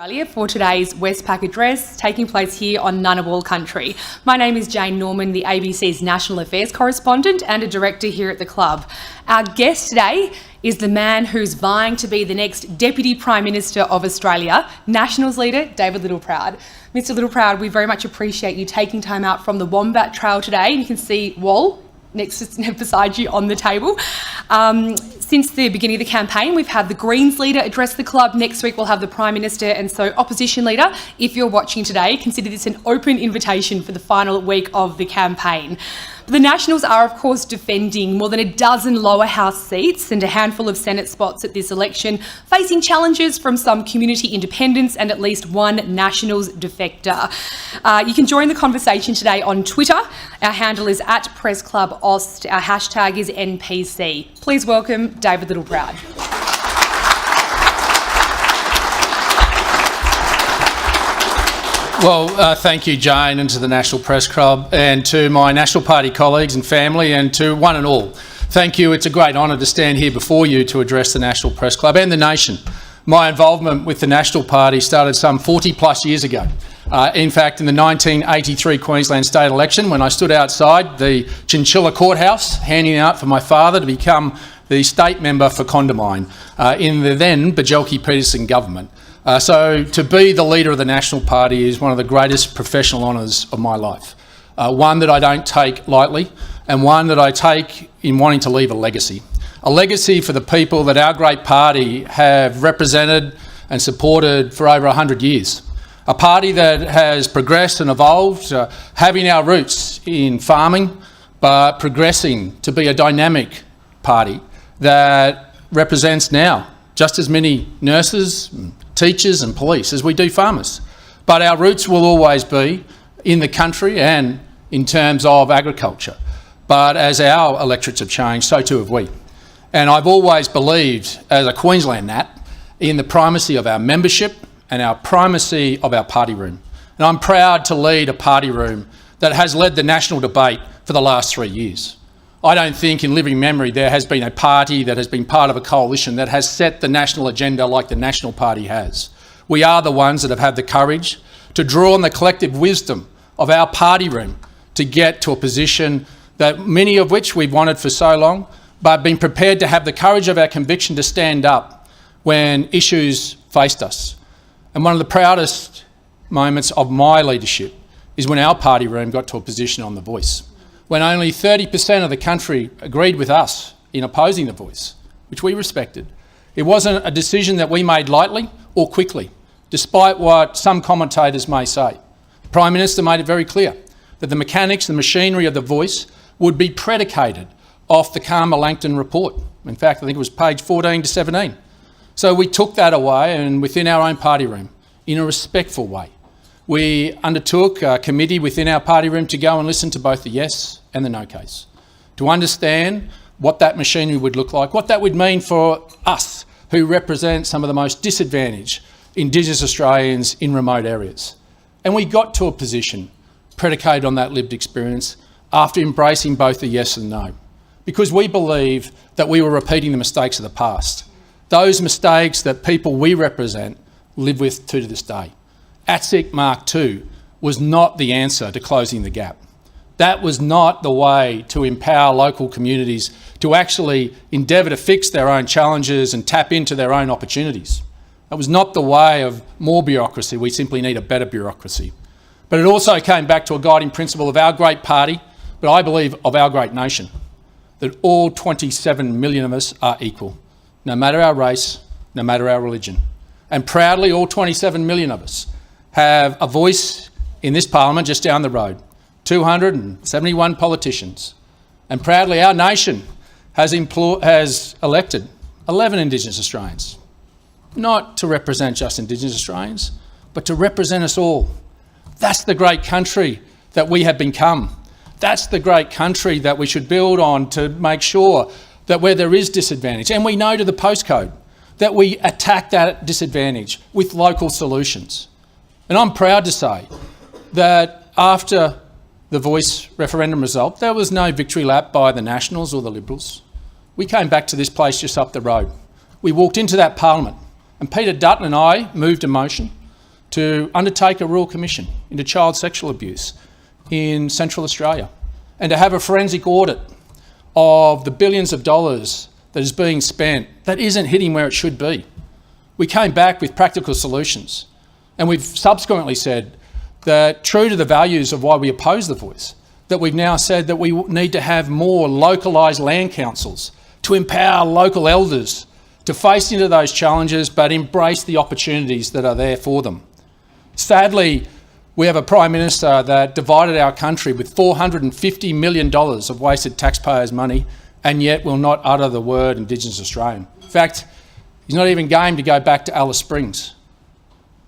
Australia for today's Westpac address taking place here on Ngunnawal country. My name is Jane Norman, the ABC's National Affairs correspondent and a director here at the club. Our guest today is the man who's vying to be the next Deputy Prime Minister of Australia, Nationals leader David Littleproud. Mr Littleproud, we very much appreciate you taking time out from the Wombat Trail today. You can see Wal beside you on the table. Since the beginning of the campaign, we've had the Greens leader address the club. Next week, we'll have the Prime Minister, and so opposition leader, if you're watching today, consider this an open invitation for the final week of the campaign. The Nationals are, of course, defending more than a dozen lower house seats and a handful of Senate spots at this election, facing challenges from some community independents and at least one Nationals defector. You can join the conversation today on Twitter. Our handle is @PressClubAust. Our hashtag is NPC. Please welcome David Littleproud. Well, thank you, Jane, and to the National Press Club, and to my National Party colleagues and family, and to one and all. Thank you. It's a great honour to stand here before you to address the National Press Club and the nation. My involvement with the National Party started some 40 plus years ago. In fact, in the 1983 Queensland state election, when I stood outside the Chinchilla Courthouse handing out for my father to become the state member for Condamine in the then Bajelki-Peterson government. So to be the leader of the National Party is one of the greatest professional honours of my life. One that I don't take lightly, and one that I take in wanting to leave a legacy. A legacy for the people that our great party have represented and supported for over 100 years. A party that has progressed and evolved, having our roots in farming, but progressing to be a dynamic party that represents now just as many nurses, teachers and police as we do farmers. But our roots will always be in the country and in terms of agriculture. But as our electorates have changed, so too have we. And I've always believed, as a Queensland Nat, in the primacy of our membership and our primacy of our party room. And I'm proud to lead a party room that has led the national debate for the last 3 years. I don't think in living memory there has been a party that has been part of a coalition that has set the national agenda like the National Party has. We are the ones that have had the courage to draw on the collective wisdom of our party room to get to a position that many of which we've wanted for so long, but been prepared to have the courage of our conviction to stand up when issues faced us. And one of the proudest moments of my leadership is when our party room got to a position on The Voice, when only 30% of the country agreed with us in opposing The Voice, which we respected. It wasn't a decision that we made lightly or quickly, despite what some commentators may say. The Prime Minister made it very clear that the mechanics and machinery of The Voice would be predicated off the Karma Langton report. In fact, I think it was page 14 to 17. So we took that away, and within our own party room, in a respectful way, we undertook a committee within our party room to go and listen to both the yes and the no case, to understand what that machinery would look like, what that would mean for us who represent some of the most disadvantaged Indigenous Australians in remote areas. And we got to a position predicated on that lived experience after embracing both the yes and no, because we believe that we were repeating the mistakes of the past, those mistakes that people we represent live with to this day. ATSIC Mark II was not the answer to closing the gap. That was not the way to empower local communities to actually endeavour to fix their own challenges and tap into their own opportunities. That was not the way of more bureaucracy. We simply need a better bureaucracy. But it also came back to a guiding principle of our great party, but I believe of our great nation, that all 27 million of us are equal, no matter our race, no matter our religion. And proudly, all 27 million of us have a voice in this parliament just down the road, 271 politicians. And proudly, our nation has elected 11 Indigenous Australians, not to represent just Indigenous Australians, but to represent us all. That's the great country that we have become. That's the great country that we should build on to make sure that where there is disadvantage, and we know to the postcode, that we attack that disadvantage with local solutions. And I'm proud to say that after the Voice referendum result, there was no victory lap by the Nationals or the Liberals. We came back to this place just up the road. We walked into that parliament, and Peter Dutton and I moved a motion to undertake a royal commission into child sexual abuse in Central Australia and to have a forensic audit of the billions of dollars that is being spent that isn't hitting where it should be. We came back with practical solutions, and we've subsequently said that, true to the values of why we oppose the voice, that we've now said that we need to have more localised land councils to empower local elders to face into those challenges but embrace the opportunities that are there for them. Sadly, we have a Prime Minister that divided our country with $450 million of wasted taxpayers' money and yet will not utter the word Indigenous Australian. In fact, he's not even game to go back to Alice Springs.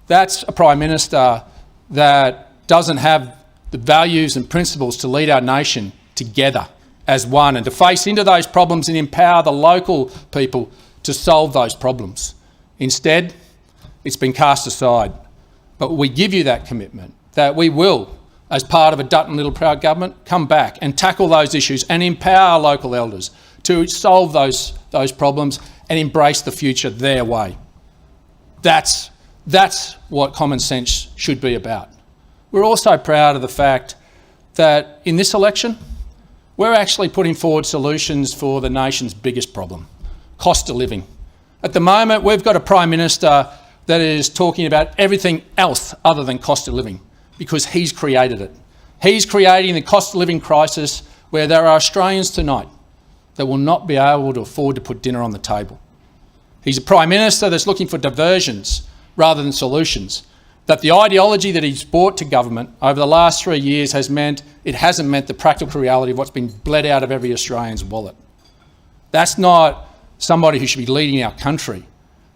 That's a Prime Minister that doesn't have the values and principles to lead our nation together as one and to face into those problems and empower the local people to solve those problems. Instead, it's been cast aside. But we give you that commitment that we will, as part of a Dutton Littleproud government, come back and tackle those issues and empower local elders to solve those problems and embrace the future their way. That's what common sense should be about. We're also proud of the fact that in this election, we're actually putting forward solutions for the nation's biggest problem, cost of living. At the moment, we've got a Prime Minister that is talking about everything else other than cost of living because he's created it. He's creating the cost of living crisis where there are Australians tonight that will not be able to afford to put dinner on the table. He's a Prime Minister that's looking for diversions rather than solutions. That the ideology that he's brought to government over the last 3 years hasn't meant the practical reality of what's been bled out of every Australian's wallet. That's not somebody who should be leading our country.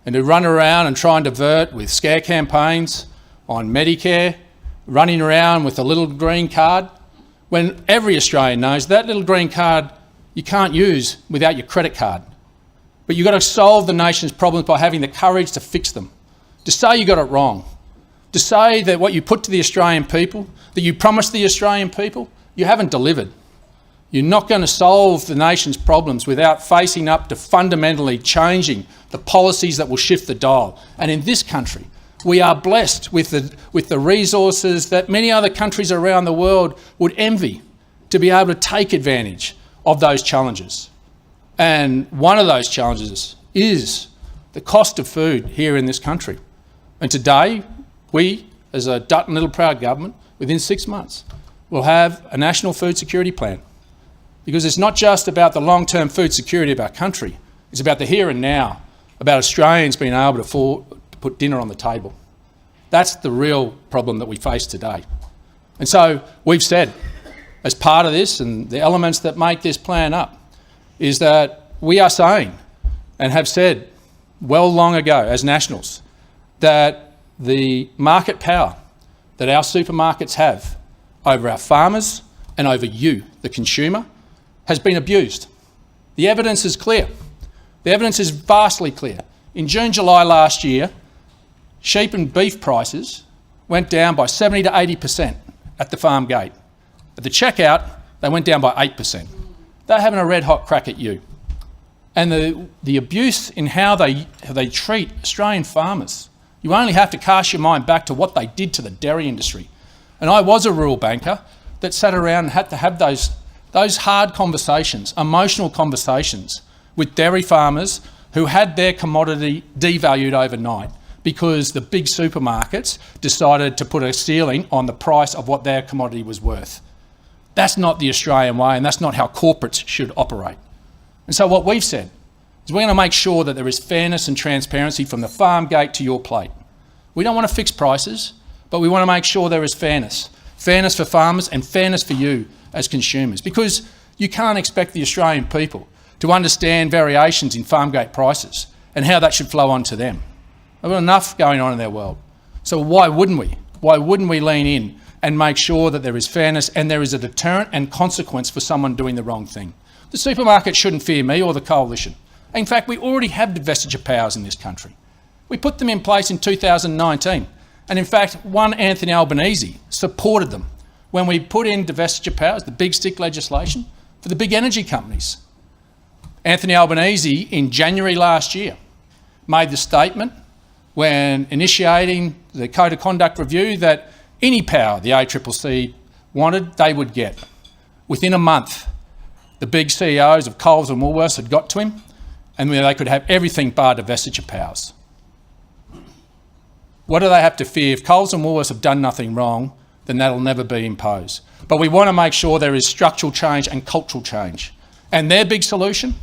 And to run around and try and divert with scare campaigns on Medicare, running around with a little green card, when every Australian knows that little green card you can't use without your credit card. But you've got to solve the nation's problems by having the courage to fix them. To say you got it wrong, to say that what you put to the Australian people, that you promised the Australian people, you haven't delivered. You're not going to solve the nation's problems without facing up to fundamentally changing the policies that will shift the dial. And in this country, we are blessed with the resources that many other countries around the world would envy to be able to take advantage of those challenges. And one of those challenges is the cost of food here in this country. And today, we, as a Dutton Littleproud government, within 6 months, will have a national food security plan. Because it's not just about the long-term food security of our country, it's about the here and now, about Australians being able to put dinner on the table. That's the real problem that we face today. And so we've said, as part of this and the elements that make this plan up, is that we are saying and have said well long ago as nationals that the market power that our supermarkets have over our farmers and over you, the consumer, has been abused. The evidence is clear. The evidence is vastly clear. In June, July last year, sheep and beef prices went down by 70 to 80% at the farm gate. At the checkout, they went down by 8%. They're having a red hot crack at you. And the abuse in how they treat Australian farmers, you only have to cast your mind back to what they did to the dairy industry. And I was a rural banker that sat around and had to have those hard conversations, emotional conversations with dairy farmers who had their commodity devalued overnight because the big supermarkets decided to put a ceiling on the price of what their commodity was worth. That's not the Australian way, and that's not how corporates should operate. And so what we've said is we're going to make sure that there is fairness and transparency from the farm gate to your plate. We don't want to fix prices, but we want to make sure there is fairness. Fairness for farmers and fairness for you as consumers, because you can't expect the Australian people to understand variations in farm gate prices and how that should flow on to them. They've got enough going on in their world. So why wouldn't we? Why wouldn't we lean in and make sure that there is fairness and there is a deterrent and consequence for someone doing the wrong thing? The supermarket shouldn't fear me or the coalition. In fact, we already have divestiture powers in this country. We put them in place in 2019. And in fact, one Anthony Albanese supported them when we put in divestiture powers, the big stick legislation, for the big energy companies. Anthony Albanese, in January last year, made the statement when initiating the Code of Conduct review that any power the ACCC wanted, they would get. Within a month, the big CEOs of Coles and Woolworths had got to him, and they could have everything bar divestiture powers. What do they have to fear? If Coles and Woolworths have done nothing wrong, then that'll never be imposed. But we want to make sure there is structural change and cultural change. And their big solution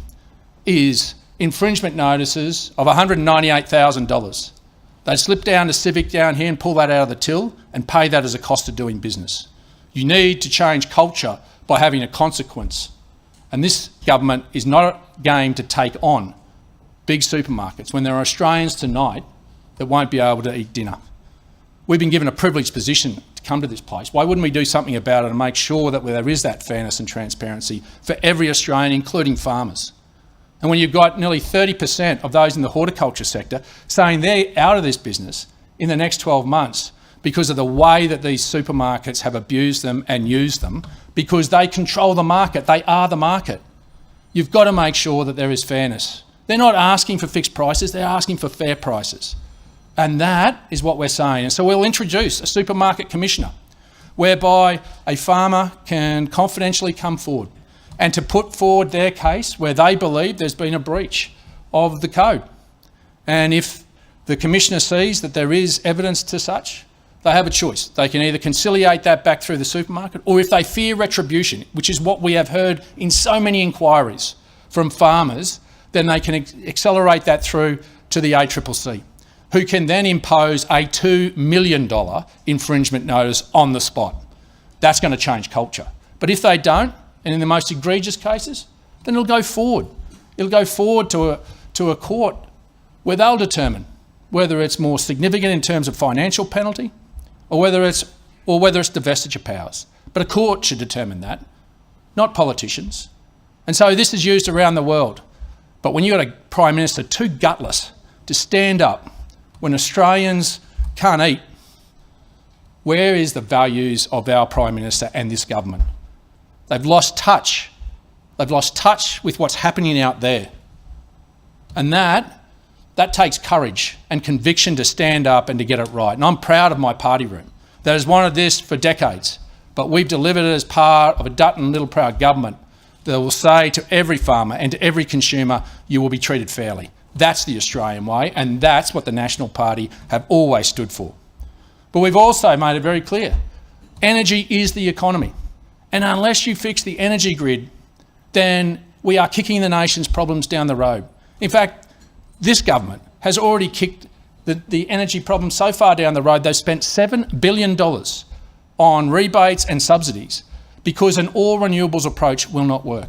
is infringement notices of $198,000. They'd slip down to Civic down here and pull that out of the till and pay that as a cost of doing business. You need to change culture by having a consequence. And this government is not game to take on big supermarkets when there are Australians tonight that won't be able to eat dinner. We've been given a privileged position to come to this place. Why wouldn't we do something about it and make sure that there is that fairness and transparency for every Australian, including farmers? And when you've got nearly 30% of those in the horticulture sector saying they're out of this business in the next 12 months because of the way that these supermarkets have abused them and used them, because they control the market, they are the market. You've got to make sure that there is fairness. They're not asking for fixed prices, they're asking for fair prices. And that is what we're saying. And so we'll introduce a supermarket commissioner whereby a farmer can confidentially come forward and to put forward their case where they believe there's been a breach of the code. And if the commissioner sees that there is evidence to such, they have a choice. They can either conciliate that back through the supermarket, or if they fear retribution, which is what we have heard in so many inquiries from farmers, then they can accelerate that through to the ACCC, who can then impose a $2 million infringement notice on the spot. That's going to change culture. But if they don't, and in the most egregious cases, then it'll go forward. It'll go forward to a court where they'll determine whether it's more significant in terms of financial penalty or whether it's divestiture powers. But a court should determine that, not politicians. And so this is used around the world. But when you've got a Prime Minister too gutless to stand up when Australians can't eat, where is the values of our Prime Minister and this government? They've lost touch. They've lost touch with what's happening out there. And that takes courage and conviction to stand up and to get it right. And I'm proud of my party room that has wanted this for decades, but we've delivered it as part of a Dutton Littleproud government that will say to every farmer and to every consumer, you will be treated fairly. That's the Australian way, and that's what the National Party have always stood for. But we've also made it very clear, energy is the economy. And unless you fix the energy grid, then we are kicking the nation's problems down the road. In fact, this government has already kicked the energy problem so far down the road, they've spent $7 billion on rebates and subsidies because an all renewables approach will not work.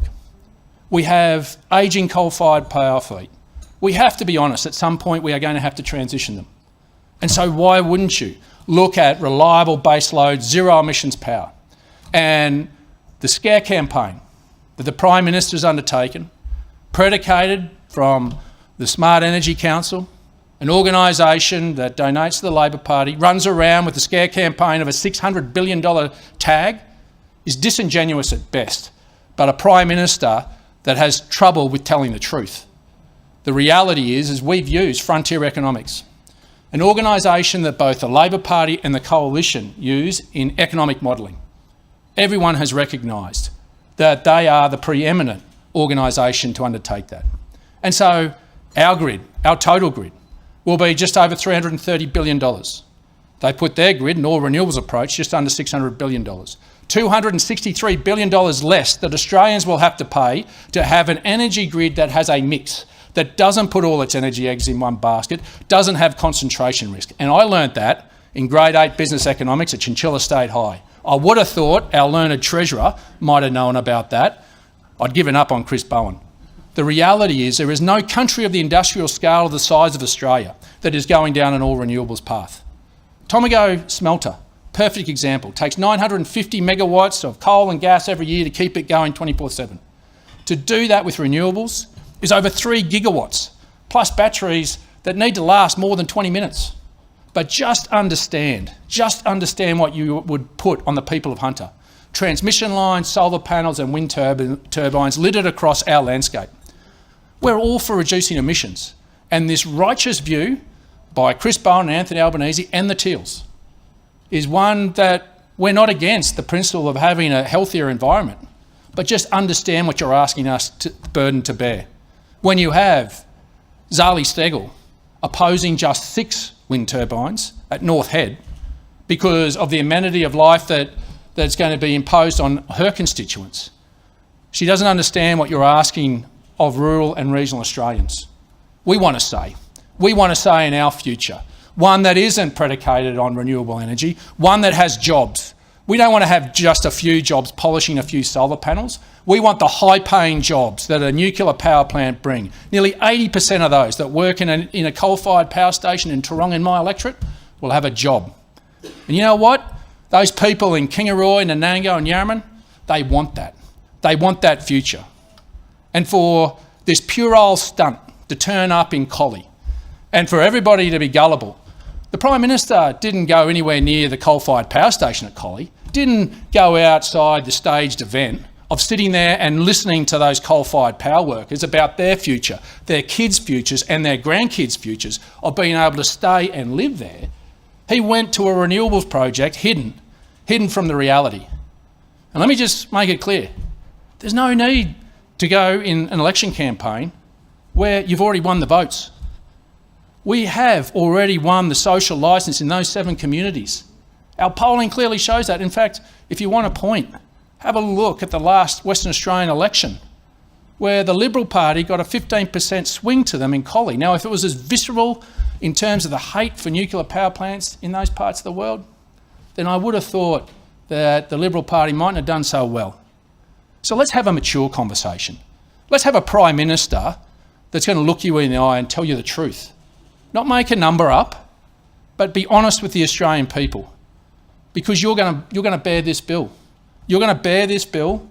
We have ageing coal-fired power fleet. We have to be honest, at some point we are going to have to transition them. And so why wouldn't you look at reliable baseload, zero emissions power? And the scare campaign that the Prime Minister has undertaken, predicated from the Smart Energy Council, an organisation that donates to the Labor Party, runs around with the scare campaign of a $600 billion tag, is disingenuous at best, but a Prime Minister that has trouble with telling the truth. The reality is we've used Frontier Economics, an organisation that both the Labor Party and the Coalition use in economic modelling. Everyone has recognised that they are the preeminent organisation to undertake that. And so our grid, our total grid, will be just over $330 billion. They put their grid, an all renewables approach, just under $600 billion. $263 billion less that Australians will have to pay to have an energy grid that has a mix, that doesn't put all its energy eggs in one basket, doesn't have concentration risk. And I learnt that in grade 8 business economics at Chinchilla State High. I would have thought our learned treasurer might have known about that. I'd given up on Chris Bowen. The reality is there is no country of the industrial scale of the size of Australia that is going down an all renewables path. Tomago smelter, perfect example, takes 950 megawatts of coal and gas every year to keep it going 24/7. To do that with renewables is over 3 gigawatts, plus batteries that need to last more than 20 minutes. But just understand what you would put on the people of Hunter. Transmission lines, solar panels and wind turbines littered across our landscape. We're all for reducing emissions. And this righteous view by Chris Bowen and Anthony Albanese and the Teals is one that we're not against the principle of having a healthier environment, but just understand what you're asking us to burden to bear. When you have Zali Steggall opposing just 6 wind turbines at North Head because of the amenity of life that's going to be imposed on her constituents, she doesn't understand what you're asking of rural and regional Australians. We want a say. We want a say in our future, one that isn't predicated on renewable energy, one that has jobs. We don't want to have just a few jobs polishing a few solar panels. We want the high-paying jobs that a nuclear power plant bring. Nearly 80% of those that work in a coal-fired power station in Toorong in my electorate will have a job. And you know what? Those people in Kingaroy, Nanango and Yarraman, they want that. They want that future. And for this puerile stunt to turn up in Collie, and for everybody to be gullible, the Prime Minister didn't go anywhere near the coal-fired power station at Collie, didn't go outside the staged event of sitting there and listening to those coal-fired power workers about their future, their kids' futures and their grandkids' futures of being able to stay and live there. He went to a renewables project hidden from the reality. And let me just make it clear, there's no need to go in an election campaign where you've already won the votes. We have already won the social licence in those 7 communities. Our polling clearly shows that. In fact, if you want a point, have a look at the last Western Australian election where the Liberal Party got a 15% swing to them in Collie. Now, if it was as visceral in terms of the hate for nuclear power plants in those parts of the world, then I would have thought that the Liberal Party mightn't have done so well. So let's have a mature conversation. Let's have a Prime Minister that's going to look you in the eye and tell you the truth. Not make a number up, but be honest with the Australian people, because you're going to bear this bill. You're going to bear this bill,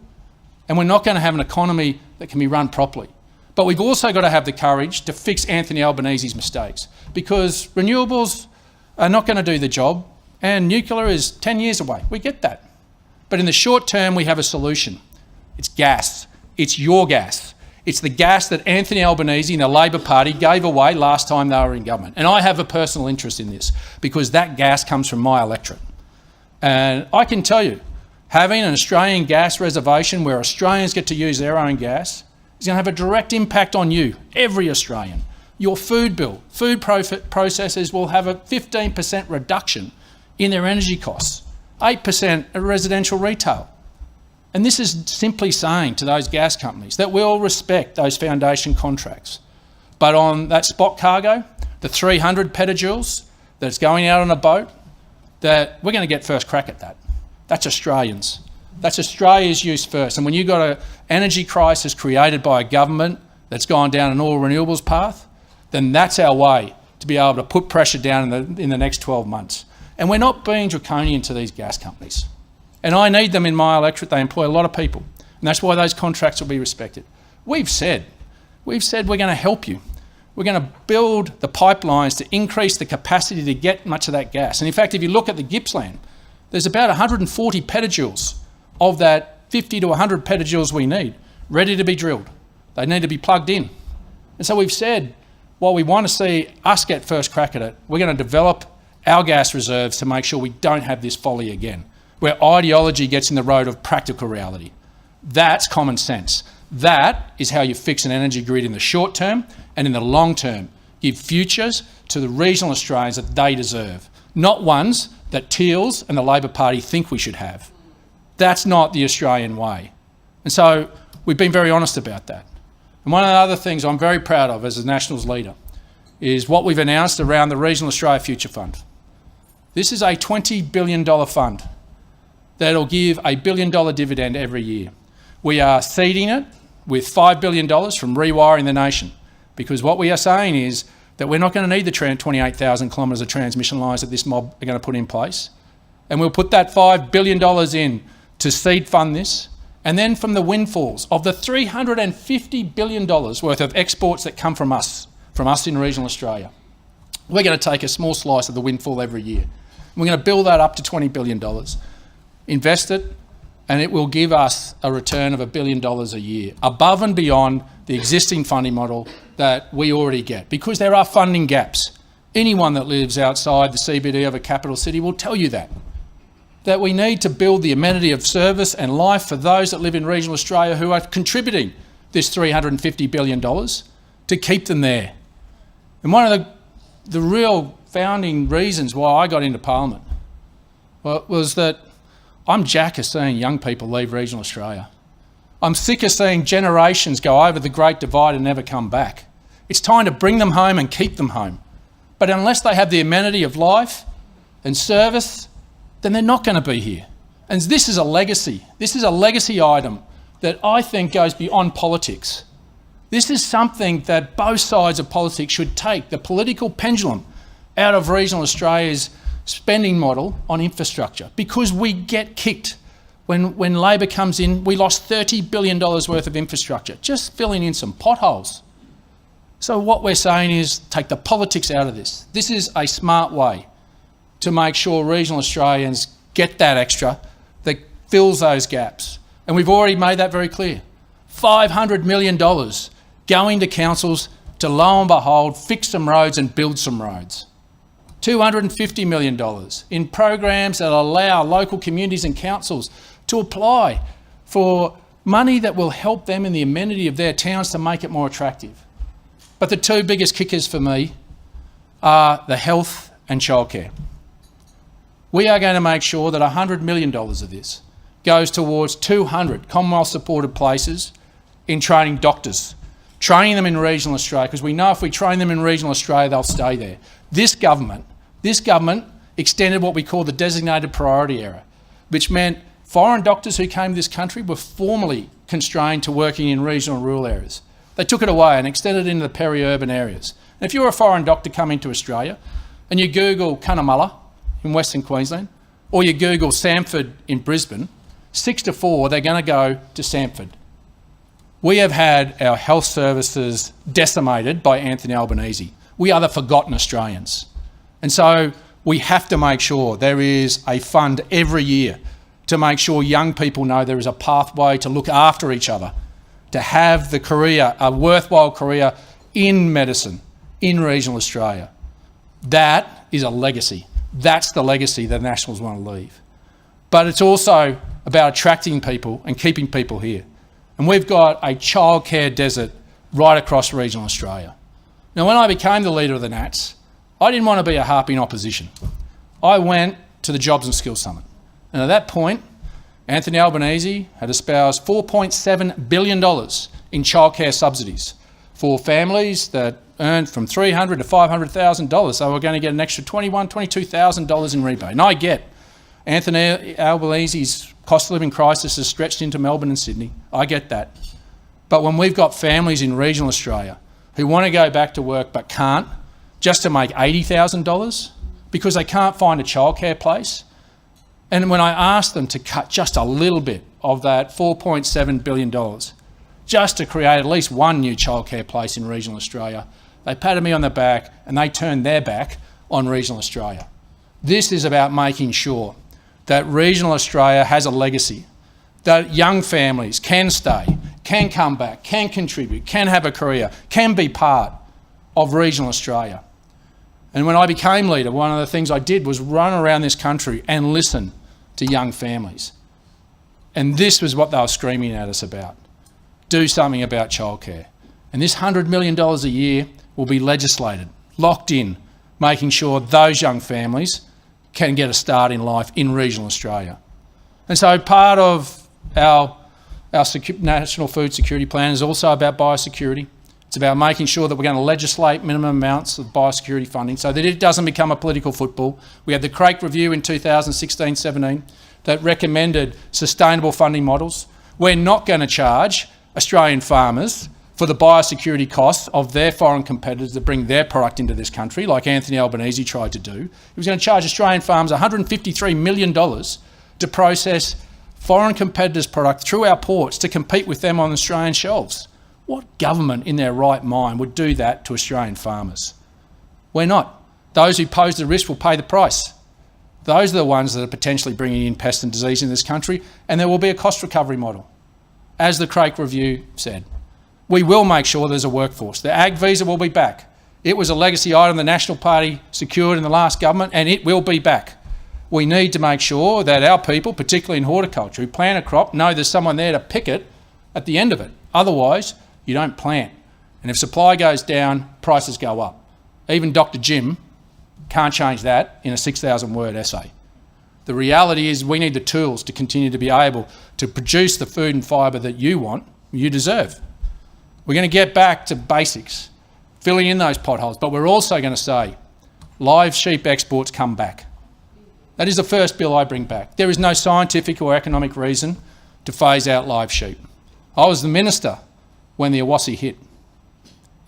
and we're not going to have an economy that can be run properly. But we've also got to have the courage to fix Anthony Albanese's mistakes, because renewables are not going to do the job, and nuclear is 10 years away. We get that. But in the short term, we have a solution. It's gas. It's your gas. It's the gas that Anthony Albanese and the Labor Party gave away last time they were in government. And I have a personal interest in this because that gas comes from my electorate. And I can tell you, having an Australian gas reservation where Australians get to use their own gas is going to have a direct impact on you, every Australian. Your food bill, food processors will have a 15% reduction in their energy costs, 8% at residential retail. And this is simply saying to those gas companies that we'll respect those foundation contracts. But on that spot cargo, the 300 petajoules that's going out on a boat, that we're going to get first crack at that. That's Australians. That's Australia's use first. And when you've got an energy crisis created by a government that's gone down an all renewables path, then that's our way to be able to put pressure down in the next 12 months. And we're not being draconian to these gas companies. And I need them in my electorate. They employ a lot of people. And that's why those contracts will be respected. We've said we're going to help you. We're going to build the pipelines to increase the capacity to get much of that gas. And in fact, if you look at the Gippsland, there's about 140 petajoules of that 50 to 100 petajoules we need ready to be drilled. They need to be plugged in. And so we've said, while we want to see us get first crack at it, we're going to develop our gas reserves to make sure we don't have this folly again, where ideology gets in the road of practical reality. That's common sense. That is how you fix an energy grid in the short term, and in the long term, give futures to the regional Australians that they deserve, not ones that Teals and the Labor Party think we should have. That's not the Australian way. And so we've been very honest about that. And one of the other things I'm very proud of as a Nationals leader is what we've announced around the Regional Australia Future Fund. This is a $20 billion fund that'll give a $1 billion dividend every year. We are seeding it with $5 billion from Rewiring the Nation, because what we are saying is that we're not going to need the 28,000 kilometres of transmission lines that this mob are going to put in place. And we'll put that $5 billion in to seed fund this. And then from the windfalls of the $350 billion worth of exports that come from us in regional Australia, we're going to take a small slice of the windfall every year. We're going to build that up to $20 billion, invest it, and it will give us a return of $1 billion a year, above and beyond the existing funding model that we already get, because there are funding gaps Anyone that lives outside the CBD of a capital city will tell you that we need to build the amenity of service and life for those that live in regional Australia who are contributing this $350 billion to keep them there. And one of the real founding reasons why I got into Parliament was that I'm jack of seeing young people leave regional Australia. I'm sick of seeing generations go over the Great Divide and never come back. It's time to bring them home and keep them home. But unless they have the amenity of life and service, then they're not going to be here. And this is a legacy. This is a legacy item that I think goes beyond politics. This is something that both sides of politics should take the political pendulum out of regional Australia's spending model on infrastructure, because we get kicked. When Labor comes in, we lost $30 billion worth of infrastructure, just filling in some potholes. So what we're saying is take the politics out of this. This is a smart way to make sure regional Australians get that extra that fills those gaps. And we've already made that very clear. $500 million going to councils to, lo and behold, fix some roads and build some roads. $250 million in programs that allow local communities and councils to apply for money that will help them in the amenity of their towns to make it more attractive. But the two biggest kickers for me are the health and childcare. We are going to make sure that $100 million of this goes towards 200 Commonwealth-supported places in training doctors, training them in regional Australia, because we know if we train them in regional Australia, they'll stay there. This government extended what we call the designated priority era, which meant foreign doctors who came to this country were formally constrained to working in regional and rural areas. They took it away and extended it into the peri-urban areas. And if you're a foreign doctor coming to Australia and you Google Cunnamulla in Western Queensland, or you Google Samford in Brisbane, 6 to 4, they're going to go to Samford. We have had our health services decimated by Anthony Albanese. We are the forgotten Australians. And so we have to make sure there is a fund every year to make sure young people know there is a pathway to look after each other, to have the career, a worthwhile career in medicine, in regional Australia. That is a legacy. That's the legacy the Nationals want to leave. But it's also about attracting people and keeping people here. And we've got a childcare desert right across regional Australia. Now, when I became the leader of the Nats, I didn't want to be a harp in opposition. I went to the Jobs and Skills Summit. And at that point, Anthony Albanese had espoused $4.7 billion in childcare subsidies for families that earned from $300,000 to $500,000. They were going to get an extra $21,000, $22,000 in rebate. And I get Anthony Albanese's cost of living crisis has stretched into Melbourne and Sydney. I get that. But when we've got families in regional Australia who want to go back to work but can't, just to make $80,000 because they can't find a childcare place, and when I asked them to cut just a little bit of that $4.7 billion just to create at least one new childcare place in regional Australia, they patted me on the back and they turned their back on regional Australia. This is about making sure that regional Australia has a legacy, that young families can stay, can come back, can contribute, can have a career, can be part of regional Australia. And when I became leader, one of the things I did was run around this country and listen to young families. And this was what they were screaming at us about. Do something about childcare. And this $100 million a year will be legislated, locked in, making sure those young families can get a start in life in regional Australia. And so part of our National Food Security Plan is also about biosecurity. It's about making sure that we're going to legislate minimum amounts of biosecurity funding so that it doesn't become a political football. We had the Craik Review in 2016-17 that recommended sustainable funding models. We're not going to charge Australian farmers for the biosecurity costs of their foreign competitors that bring their product into this country, like Anthony Albanese tried to do. He was going to charge Australian farmers $153 million to process foreign competitors' product through our ports to compete with them on Australian shelves. What government in their right mind would do that to Australian farmers? We're not. Those who pose the risk will pay the price. Those are the ones that are potentially bringing in pest and disease in this country, and there will be a cost recovery model. As the Craik Review said, we will make sure there's a workforce. The ag visa will be back. It was a legacy item the National Party secured in the last government, and it will be back. We need to make sure that our people, particularly in horticulture, who plant a crop, know there's someone there to pick it at the end of it. Otherwise, you don't plant. And if supply goes down, prices go up. Even Dr. Jim can't change that in a 6,000-word essay. The reality is we need the tools to continue to be able to produce the food and fibre that you want, you deserve. We're going to get back to basics, filling in those potholes, but we're also going to say live sheep exports come back. That is the first bill I bring back. There is no scientific or economic reason to phase out live sheep. I was the minister when the Awassi hit,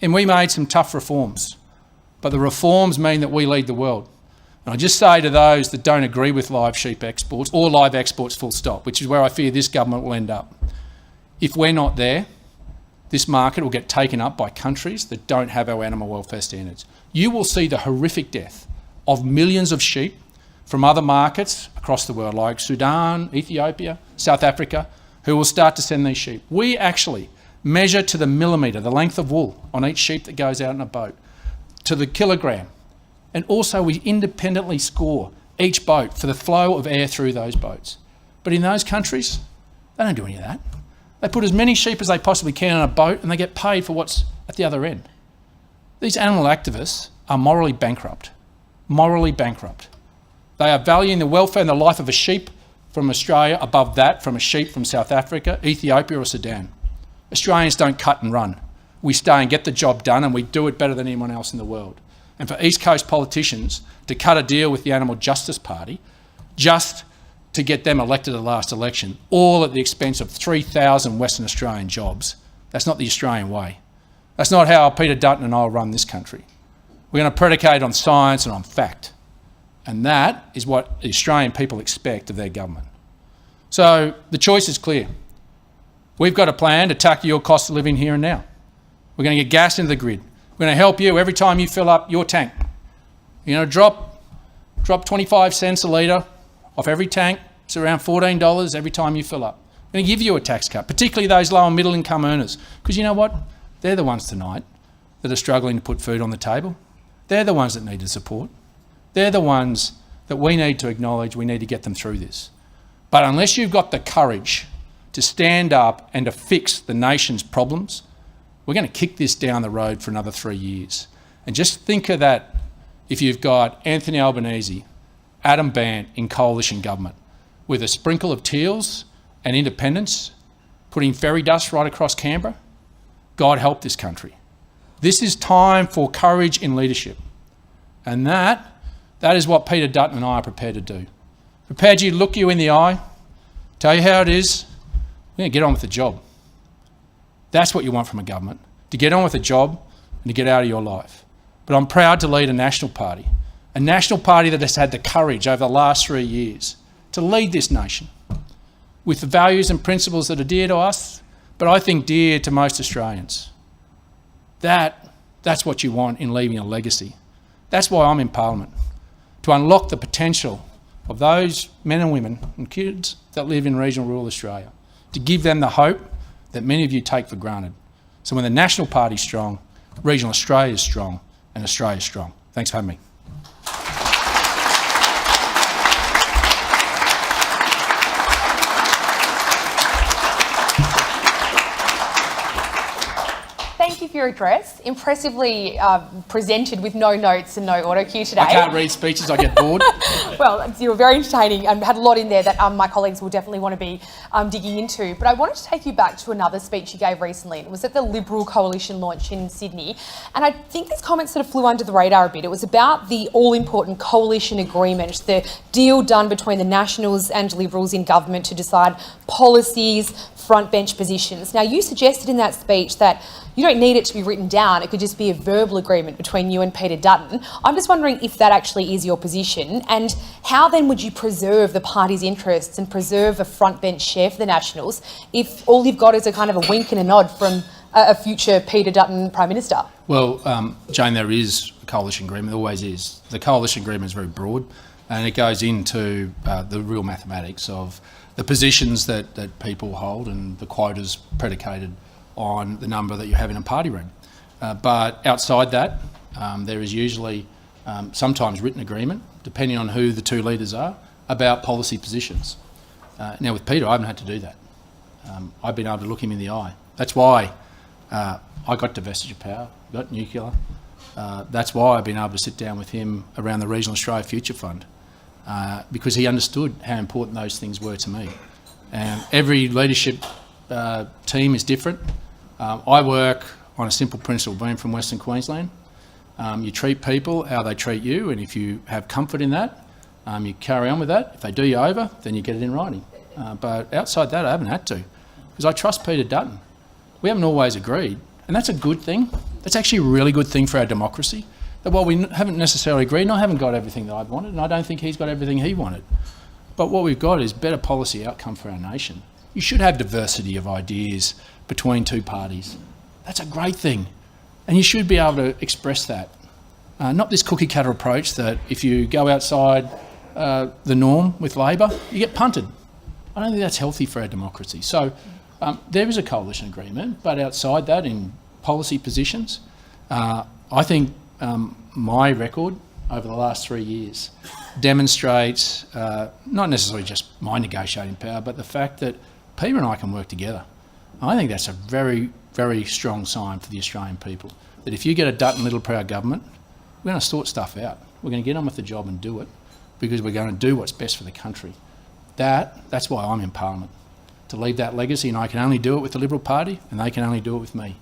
and we made some tough reforms, but the reforms mean that we lead the world. And I just say to those that don't agree with live sheep exports or live exports full stop, which is where I fear this government will end up, if we're not there, this market will get taken up by countries that don't have our animal welfare standards. You will see the horrific death of millions of sheep from other markets across the world, like Sudan, Ethiopia, South Africa, who will start to send these sheep. We actually measure to the millimetre the length of wool on each sheep that goes out in a boat, to the kilogram. And also we independently score each boat for the flow of air through those boats. But in those countries, they don't do any of that. They put as many sheep as they possibly can on a boat and they get paid for what's at the other end. These animal activists are morally bankrupt. Morally bankrupt. They are valuing the welfare and the life of a sheep from Australia above that from a sheep from South Africa, Ethiopia or Sudan. Australians don't cut and run. We stay and get the job done, and we do it better than anyone else in the world. And for East Coast politicians to cut a deal with the Animal Justice Party just to get them elected at the last election, all at the expense of 3,000 Western Australian jobs, that's not the Australian way. That's not how Peter Dutton and I will run this country. We're going to predicate on science and on fact. And that is what the Australian people expect of their government. So the choice is clear. We've got a plan to tackle your cost of living here and now. We're going to get gas into the grid. We're going to help you every time you fill up your tank. You're going to drop 25 cents a litre off every tank. It's around $14 every time you fill up. We're going to give you a tax cut, particularly those low and middle income earners. Because you know what? They're the ones tonight that are struggling to put food on the table. They're the ones that need the support. They're the ones that we need to acknowledge. We need to get them through this. But unless you've got the courage to stand up and to fix the nation's problems, we're going to kick this down the road for another 3 years. And just think of that if you've got Anthony Albanese, Adam Bandt in coalition government with a sprinkle of teals and independents putting fairy dust right across Canberra. God help this country. This is time for courage in leadership. And that is what Peter Dutton and I are prepared to do. Prepared to look you in the eye, tell you how it is, we're going to get on with the job. That's what you want from a government, to get on with a job and to get out of your life. But I'm proud to lead a national party that has had the courage over the last 3 years to lead this nation with the values and principles that are dear to us, but I think dear to most Australians. That's what you want in leaving a legacy. That's why I'm in Parliament, to unlock the potential of those men and women and kids that live in regional rural Australia, to give them the hope that many of you take for granted. So when the National Party's strong, regional Australia is strong, and Australia's strong. Thanks for having me. Thank you for your address. Impressively presented with no notes and no auto cue today. I can't read speeches, I get bored. Well, you were very entertaining and had a lot in there that my colleagues will definitely want to be digging into. But I wanted to take you back to another speech you gave recently. It was at the Liberal Coalition launch in Sydney. And I think these comments sort of flew under the radar a bit. It was about the all-important coalition agreement, the deal done between the Nationals and Liberals in government to decide policies, frontbench positions. Now, you suggested in that speech that you don't need it to be written down. It could just be a verbal agreement between you and Peter Dutton. I'm just wondering if that actually is your position, and how then would you preserve the party's interests and preserve a frontbench share for the Nationals if all you've got is a kind of a wink and a nod from a future Peter Dutton Prime Minister? Well, Jane, there is a coalition agreement. There always is. The coalition agreement is very broad, and it goes into the real mathematics of the positions that people hold and the quotas predicated on the number that you have in a party room. But outside that, there is usually sometimes written agreement, depending on who the two leaders are, about policy positions. Now with Peter, I haven't had to do that. I've been able to look him in the eye. That's why I got divestiture of power, got nuclear. That's why I've been able to sit down with him around the Regional Australia Future Fund, because he understood how important those things were to me. And every leadership team is different. I work on a simple principle, being from Western Queensland. You treat people how they treat you, and if you have comfort in that, you carry on with that. If they do you over, then you get it in writing. But outside that, I haven't had to, because I trust Peter Dutton. We haven't always agreed, and that's a good thing. That's actually a really good thing for our democracy, that while we haven't necessarily agreed, and I haven't got everything that I wanted, and I don't think he's got everything he wanted, but what we've got is better policy outcome for our nation. You should have diversity of ideas between two parties. That's a great thing, and you should be able to express that. Not this cookie cutter approach that if you go outside the norm with Labor, you get punted. I don't think that's healthy for our democracy. So there is a coalition agreement, but outside that, in policy positions, I think my record over the last 3 years demonstrates not necessarily just my negotiating power, but the fact that Peter and I can work together. I think that's a very, very strong sign for the Australian people, that if you get a Dutton Littleproud government, we're going to sort stuff out. We're going to get on with the job and do it, because we're going to do what's best for the country. That's why I'm in Parliament, to leave that legacy, and I can only do it with the Liberal Party, and they can only do it with me.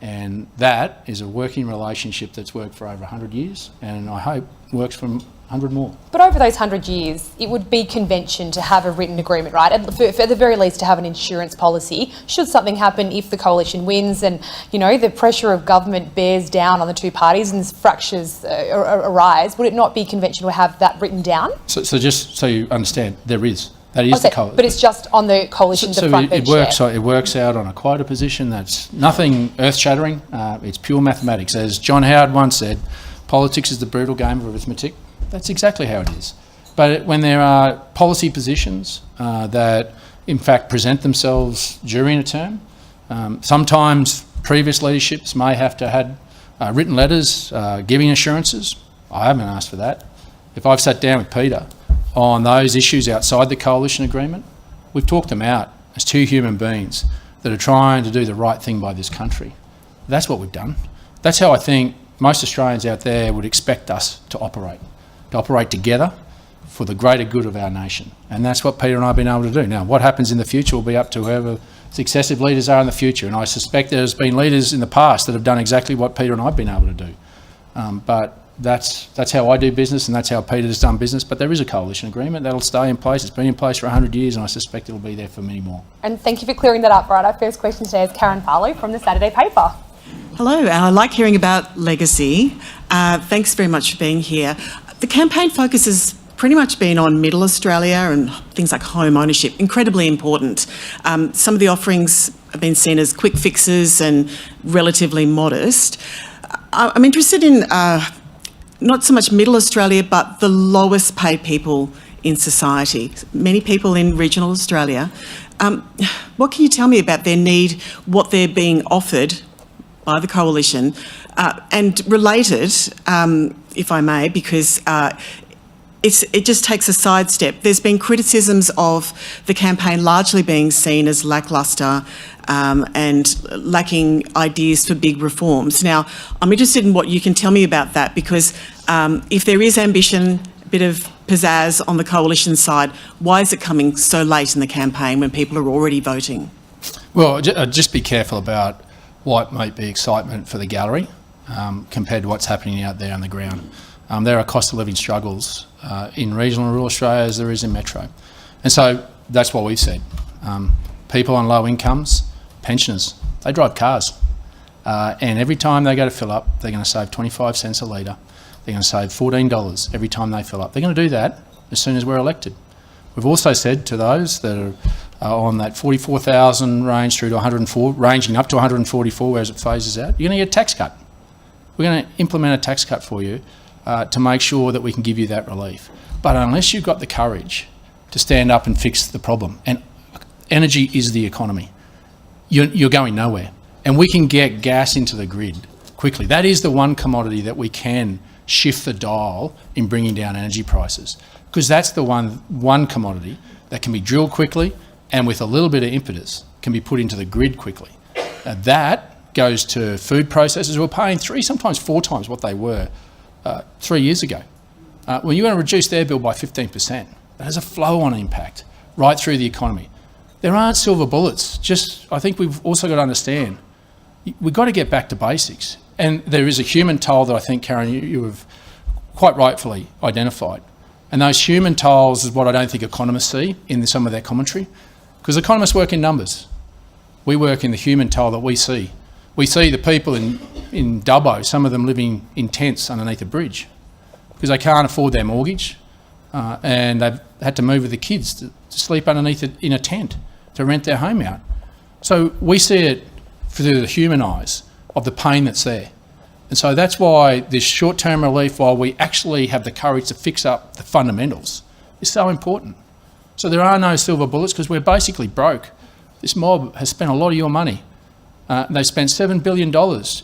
And that is a working relationship that's worked for over 100 years, and I hope works for 100 more. But over those 100 years, it would be convention to have a written agreement, right? And for the very least, to have an insurance policy should something happen if the coalition wins and, you know, the pressure of government bears down on the two parties and fractures arise. Would it not be conventional to have that written down? So just so you understand, there is. That is the coalition. But it's just on the coalition, the front bench. It works out on a quota position. That's nothing earth-shattering. It's pure mathematics. As John Howard once said, politics is the brutal game of arithmetic. That's exactly how it is. But when there are policy positions that, in fact, present themselves during a term, sometimes previous leaderships may have to have written letters giving assurances. I haven't asked for that. If I've sat down with Peter on those issues outside the coalition agreement, we've talked them out as two human beings that are trying to do the right thing by this country. That's what we've done. That's how I think most Australians out there would expect us to operate together for the greater good of our nation. And that's what Peter and I have been able to do. Now, what happens in the future will be up to whoever successive leaders are in the future, and I suspect there's been leaders in the past that have done exactly what Peter and I have been able to do. But that's how I do business, and that's how Peter has done business. But there is a coalition agreement that'll stay in place. It's been in place for 100 years, and I suspect it'll be there for many more. And thank you for clearing that up, right? Our first question today is Karen Farlow from the Saturday Paper. Hello, I like hearing about legacy. Thanks very much for being here. The campaign focus has pretty much been on Middle Australia and things like home ownership, incredibly important. Some of the offerings have been seen as quick fixes and relatively modest. I'm interested in not so much Middle Australia, but the lowest paid people in society, many people in regional Australia. What can you tell me about their need, what they're being offered by the coalition, and related, if I may, because it just takes a sidestep. There's been criticisms of the campaign largely being seen as lacklustre and lacking ideas for big reforms. Now, I'm interested in what you can tell me about that, because if there is ambition, a bit of pizzazz on the coalition side, why is it coming so late in the campaign when people are already voting? Well, just be careful about what might be excitement for the gallery compared to what's happening out there on the ground. There are cost of living struggles in regional and rural Australia as there is in metro. And so that's what we've said. People on low incomes, pensioners, they drive cars. And every time they go to fill up, they're going to save 25 cents a litre. They're going to save $14 every time they fill up. They're going to do that as soon as we're elected. We've also said to those that are on that 44,000 range through to 104, ranging up to 144 as it phases out, you're going to get a tax cut. We're going to implement a tax cut for you to make sure that we can give you that relief. But unless you've got the courage to stand up and fix the problem, and energy is the economy, you're going nowhere. And we can get gas into the grid quickly. That is the one commodity that we can shift the dial in bringing down energy prices, because that's the one commodity that can be drilled quickly and with a little bit of impetus can be put into the grid quickly. That goes to food processors who are paying 3, sometimes 4 times what they were 3 years ago. When you're going to reduce their bill by 15%, that has a flow-on impact right through the economy. There aren't silver bullets. I think we've also got to understand, we've got to get back to basics. And there is a human toll that I think, Karen, you have quite rightfully identified. And those human tolls is what I don't think economists see in some of their commentary, because economists work in numbers. We work in the human toll that we see. We see the people in Dubbo, some of them living in tents underneath a bridge because they can't afford their mortgage, and they've had to move with the kids to sleep underneath it in a tent to rent their home out. So we see it through the human eyes of the pain that's there. And so that's why this short-term relief, while we actually have the courage to fix up the fundamentals, is so important. So there are no silver bullets because we're basically broke. This mob has spent a lot of your money. They spent $7 billion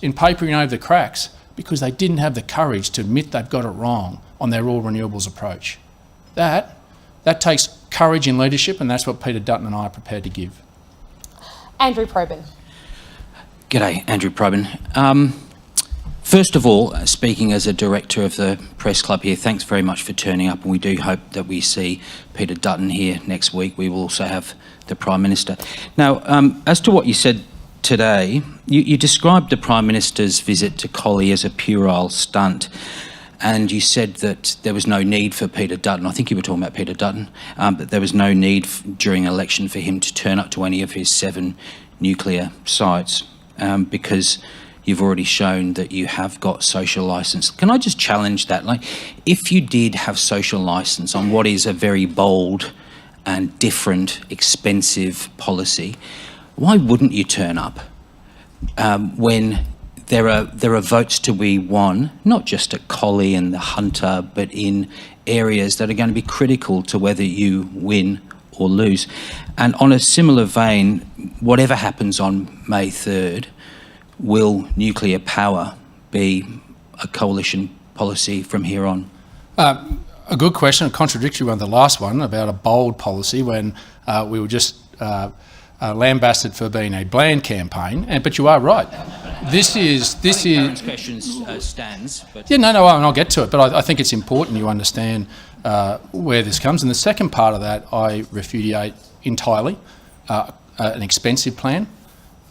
in papering over the cracks because they didn't have the courage to admit they've got it wrong on their all renewables approach. That takes courage in leadership, and that's what Peter Dutton and I are prepared to give. Andrew Probyn. G'day, Andrew Probyn. First of all, speaking as a director of the Press Club here, thanks very much for turning up, and we do hope that we see Peter Dutton here next week. We will also have the Prime Minister. Now, as to what you said today, you described the Prime Minister's visit to Collie as a puerile stunt, and you said that there was no need for Peter Dutton, I think you were talking about Peter Dutton, but there was no need during an election for him to turn up to any of his 7 nuclear sites. Because you've already shown that you have got social licence. Can I just challenge that? Like, if you did have social licence on what is a very bold and different, expensive policy, why wouldn't you turn up when there are votes to be won, not just at Collie and the Hunter, but in areas that are going to be critical to whether you win or lose? And on a similar vein, whatever happens on May 3rd, will nuclear power be a coalition policy from here on? A good question, a contradictory one, the last one about a bold policy when we were just lambasted for being a bland campaign. But you are right. This is. Karen's question stands. But Yeah, no, and I'll get to it. But I think it's important you understand where this comes. And the second part of that, I repudiate entirely, an expensive plan.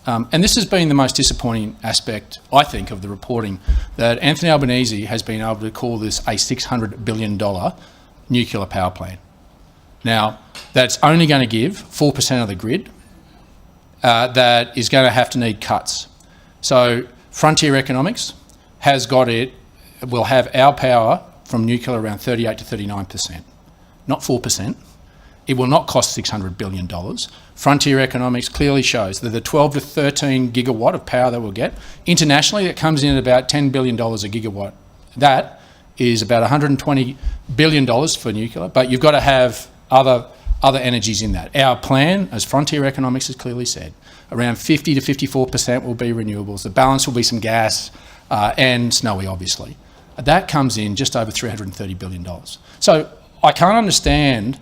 And this has been the most disappointing aspect, I think, of the reporting, that Anthony Albanese has been able to call this a $600 billion nuclear power plant. Now, that's only going to give 4% of the grid that is going to have to need cuts. So Frontier Economics has got it, will have our power from nuclear around 38 to 39%, not 4%. It will not cost $600 billion. Frontier Economics clearly shows that the 12 to 13 gigawatt of power that we'll get, internationally that comes in at about $10 billion a gigawatt. That is about $120 billion for nuclear, but you've got to have other energies in that. Our plan, as Frontier Economics has clearly said, around 50 to 54% will be renewables. The balance will be some gas and snowy, obviously. That comes in just over $330 billion. So I can't understand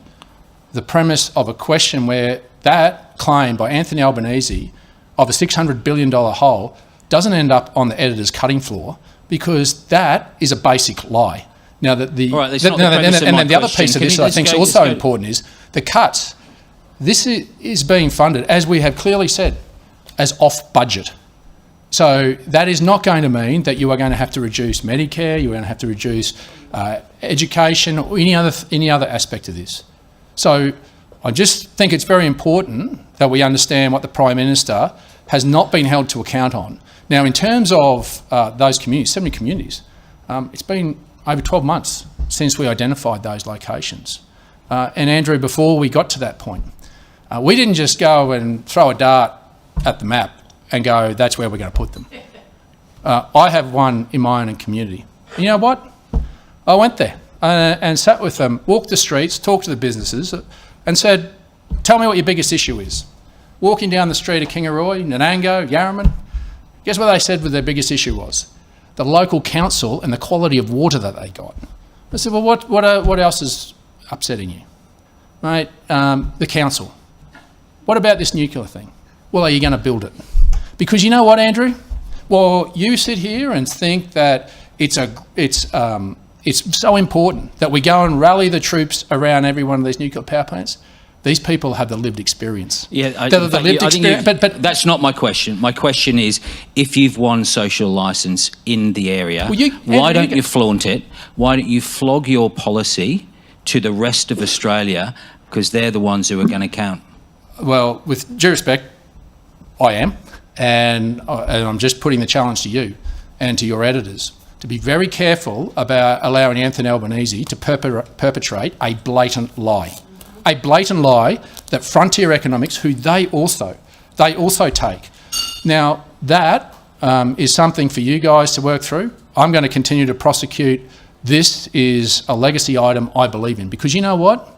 the premise of a question where that claim by Anthony Albanese of a $600 billion hole doesn't end up on the editor's cutting floor, because that is a basic lie. Now, the other piece of this that I think is also important is the cuts. This is being funded, as we have clearly said, as off budget. So that is not going to mean that you are going to have to reduce Medicare, you're going to have to reduce education or any other aspect of this. So I just think it's very important that we understand what the Prime Minister has not been held to account on. Now, in terms of those communities, 70 communities, it's been over 12 months since we identified those locations. And Andrew, before we got to that point, we didn't just go and throw a dart at the map and go, that's where we're going to put them. I have one in my own community. And you know what? I went there and sat with them, walked the streets, talked to the businesses and said, tell me what your biggest issue is. Walking down the street of Kingaroy, Nanango, Yarraman, guess what they said their biggest issue was? the local council and the quality of water that they got. I said, well, what else is upsetting you? Right? The council. What about this nuclear thing? Well, are you going to build it? Because you know what, Andrew? Well, you sit here and think that it's so important that we go and rally the troops around every one of these nuclear power plants. These people have the lived experience. Yeah, but that's not my question. My question is, if you've won social licence in the area, why don't you flaunt it? Why don't you flog your policy to the rest of Australia, because they're the ones who are going to count? Well, with due respect, I am, and I'm just putting the challenge to you and to your editors to be very careful about allowing Anthony Albanese to perpetrate a blatant lie. A blatant lie that Frontier Economics, who they also take. Now, that is something for you guys to work through. I'm going to continue to prosecute. This is a legacy item I believe in, because you know what?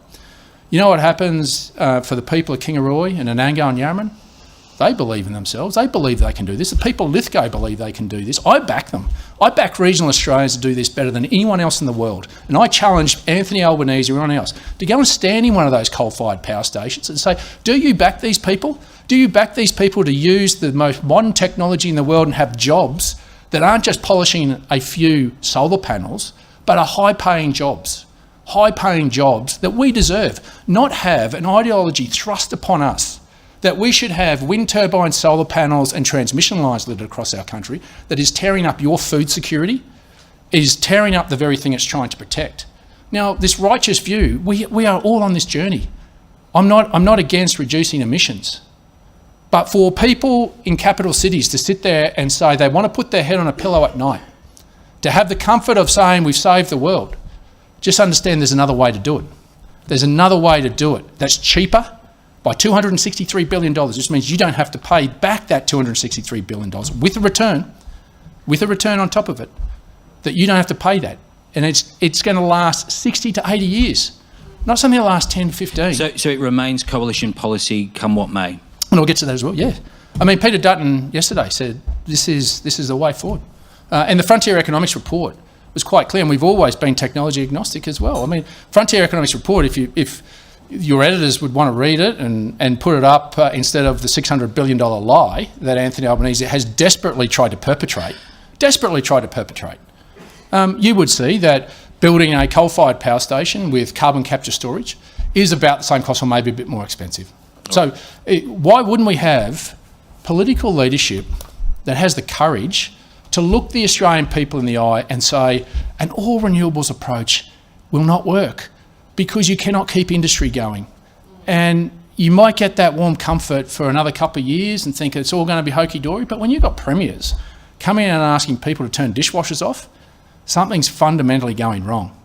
You know what happens for the people of Kingaroy and Anango and Yarraman? They believe in themselves. They believe they can do this. The people of Lithgow believe they can do this. I back them. I back regional Australians to do this better than anyone else in the world. And I challenge Anthony Albanese or anyone else to go and stand in one of those coal-fired power stations and say, do you back these people? Do you back these people to use the most modern technology in the world and have jobs that aren't just polishing a few solar panels, but are high-paying jobs? High-paying jobs that we deserve, not have an ideology thrust upon us that we should have wind turbine solar panels and transmission lines lit across our country that is tearing up your food security, is tearing up the very thing it's trying to protect. Now, this righteous view, we are all on this journey. I'm not against reducing emissions. But for people in capital cities to sit there and say they want to put their head on a pillow at night, to have the comfort of saying we've saved the world, just understand there's another way to do it. There's another way to do it that's cheaper, by $263 billion, which means you don't have to pay back that $263 billion with a return on top of it, that you don't have to pay that. And it's going to last 60 to 80 years, not something that lasts 10 to 15. So it remains coalition policy come what may? And I'll get to that as well, yeah. I mean, Peter Dutton yesterday said this is the way forward. And the Frontier Economics report was quite clear, and we've always been technology agnostic as well. I mean, Frontier Economics report, if your editors would want to read it and put it up instead of the $600 billion lie that Anthony Albanese has desperately tried to perpetrate, you would see that building a coal-fired power station with carbon capture storage is about the same cost or maybe a bit more expensive. So why wouldn't we have political leadership that has the courage to look the Australian people in the eye and say an all renewables approach will not work, because you cannot keep industry going. And you might get that warm comfort for another couple of years and think it's all going to be hokey-dory, but when you've got premiers coming in and asking people to turn dishwashers off, something's fundamentally going wrong.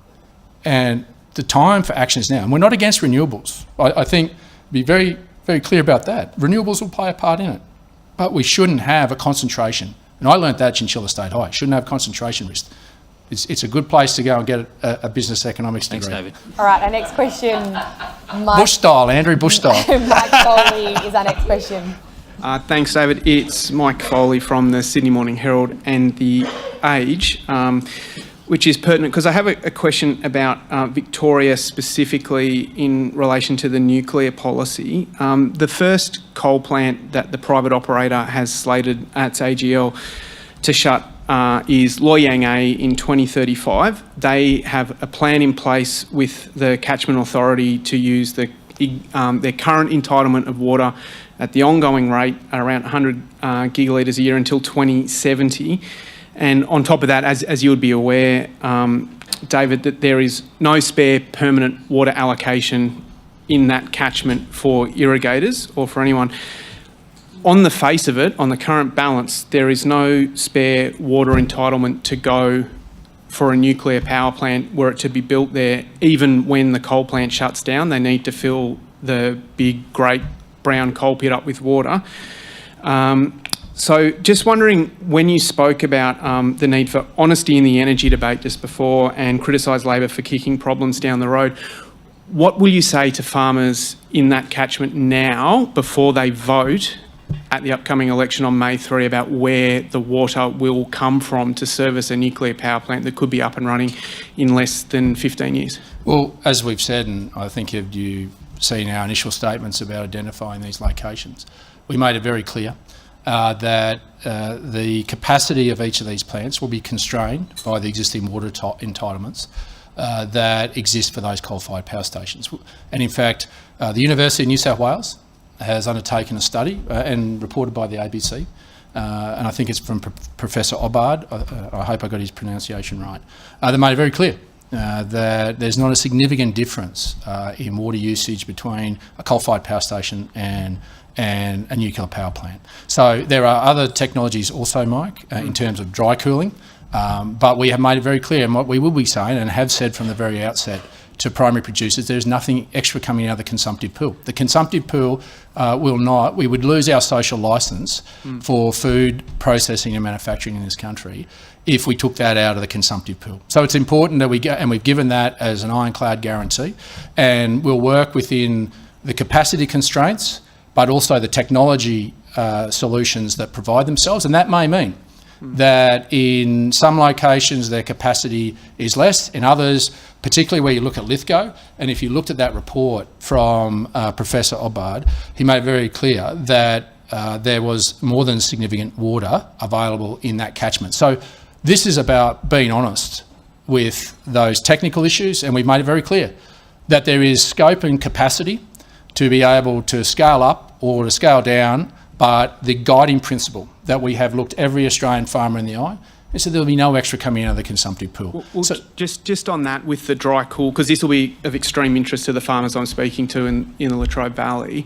And the time for action is now. And we're not against renewables. I think, be very, very clear about that. Renewables will play a part in it, but we shouldn't have a concentration. And I learnt that at Chinchilla State High. Shouldn't have concentration risk. It's a good place to go and get a business economics degree. Thanks, David. All right, our next question. Bush style, Andrew, Bush style. Mike Foley is our next question. Thanks, David. It's Mike Foley from the Sydney Morning Herald and The Age, which is pertinent because I have a question about Victoria specifically in relation to the nuclear policy. The first coal plant that the private operator has slated at its AGL to shut is Loy Yang A in 2035. They have a plan in place with the catchment authority to use their current entitlement of water at the ongoing rate at around 100 gigalitres a year until 2070. And on top of that, as you would be aware, David, that there is no spare permanent water allocation in that catchment for irrigators or for anyone. On the face of it, on the current balance, there is no spare water entitlement to go for a nuclear power plant were it to be built there. Even when the coal plant shuts down, they need to fill the big, great brown coal pit up with water. So just wondering, when you spoke about the need for honesty in the energy debate just before and criticised Labor for kicking problems down the road, what will you say to farmers in that catchment now before they vote at the upcoming election on May 3 about where the water will come from to service a nuclear power plant that could be up and running in less than 15 years? Well, as we've said, and I think you've seen our initial statements about identifying these locations, we made it very clear that the capacity of each of these plants will be constrained by the existing water entitlements that exist for those coal-fired power stations. And in fact, the University of New South Wales has undertaken a study and reported by the ABC, and I think it's from Professor Obard, I hope I got his pronunciation right, they made it very clear that there's not a significant difference in water usage between a coal-fired power station and a nuclear power plant. So there are other technologies also, Mike, in terms of dry cooling, but we have made it very clear, and what we will be saying and have said from the very outset to primary producers, there's nothing extra coming out of the consumptive pool. The consumptive pool we would lose our social licence for food processing and manufacturing in this country if we took that out of the consumptive pool. So it's important that we've given that as an ironclad guarantee, and we'll work within the capacity constraints, but also the technology solutions that provide themselves, and that may mean that in some locations their capacity is less, in others, particularly where you look at Lithgow, and if you looked at that report from Professor Obard, he made very clear that there was more than significant water available in that catchment. So this is about being honest with those technical issues, and we've made it very clear that there is scope and capacity to be able to scale up or to scale down, but the guiding principle that we have looked every Australian farmer in the eye is that there'll be no extra coming out of the consumptive pool. Well, so, just on that with the dry cool, because this will be of extreme interest to the farmers I'm speaking to in the Latrobe Valley,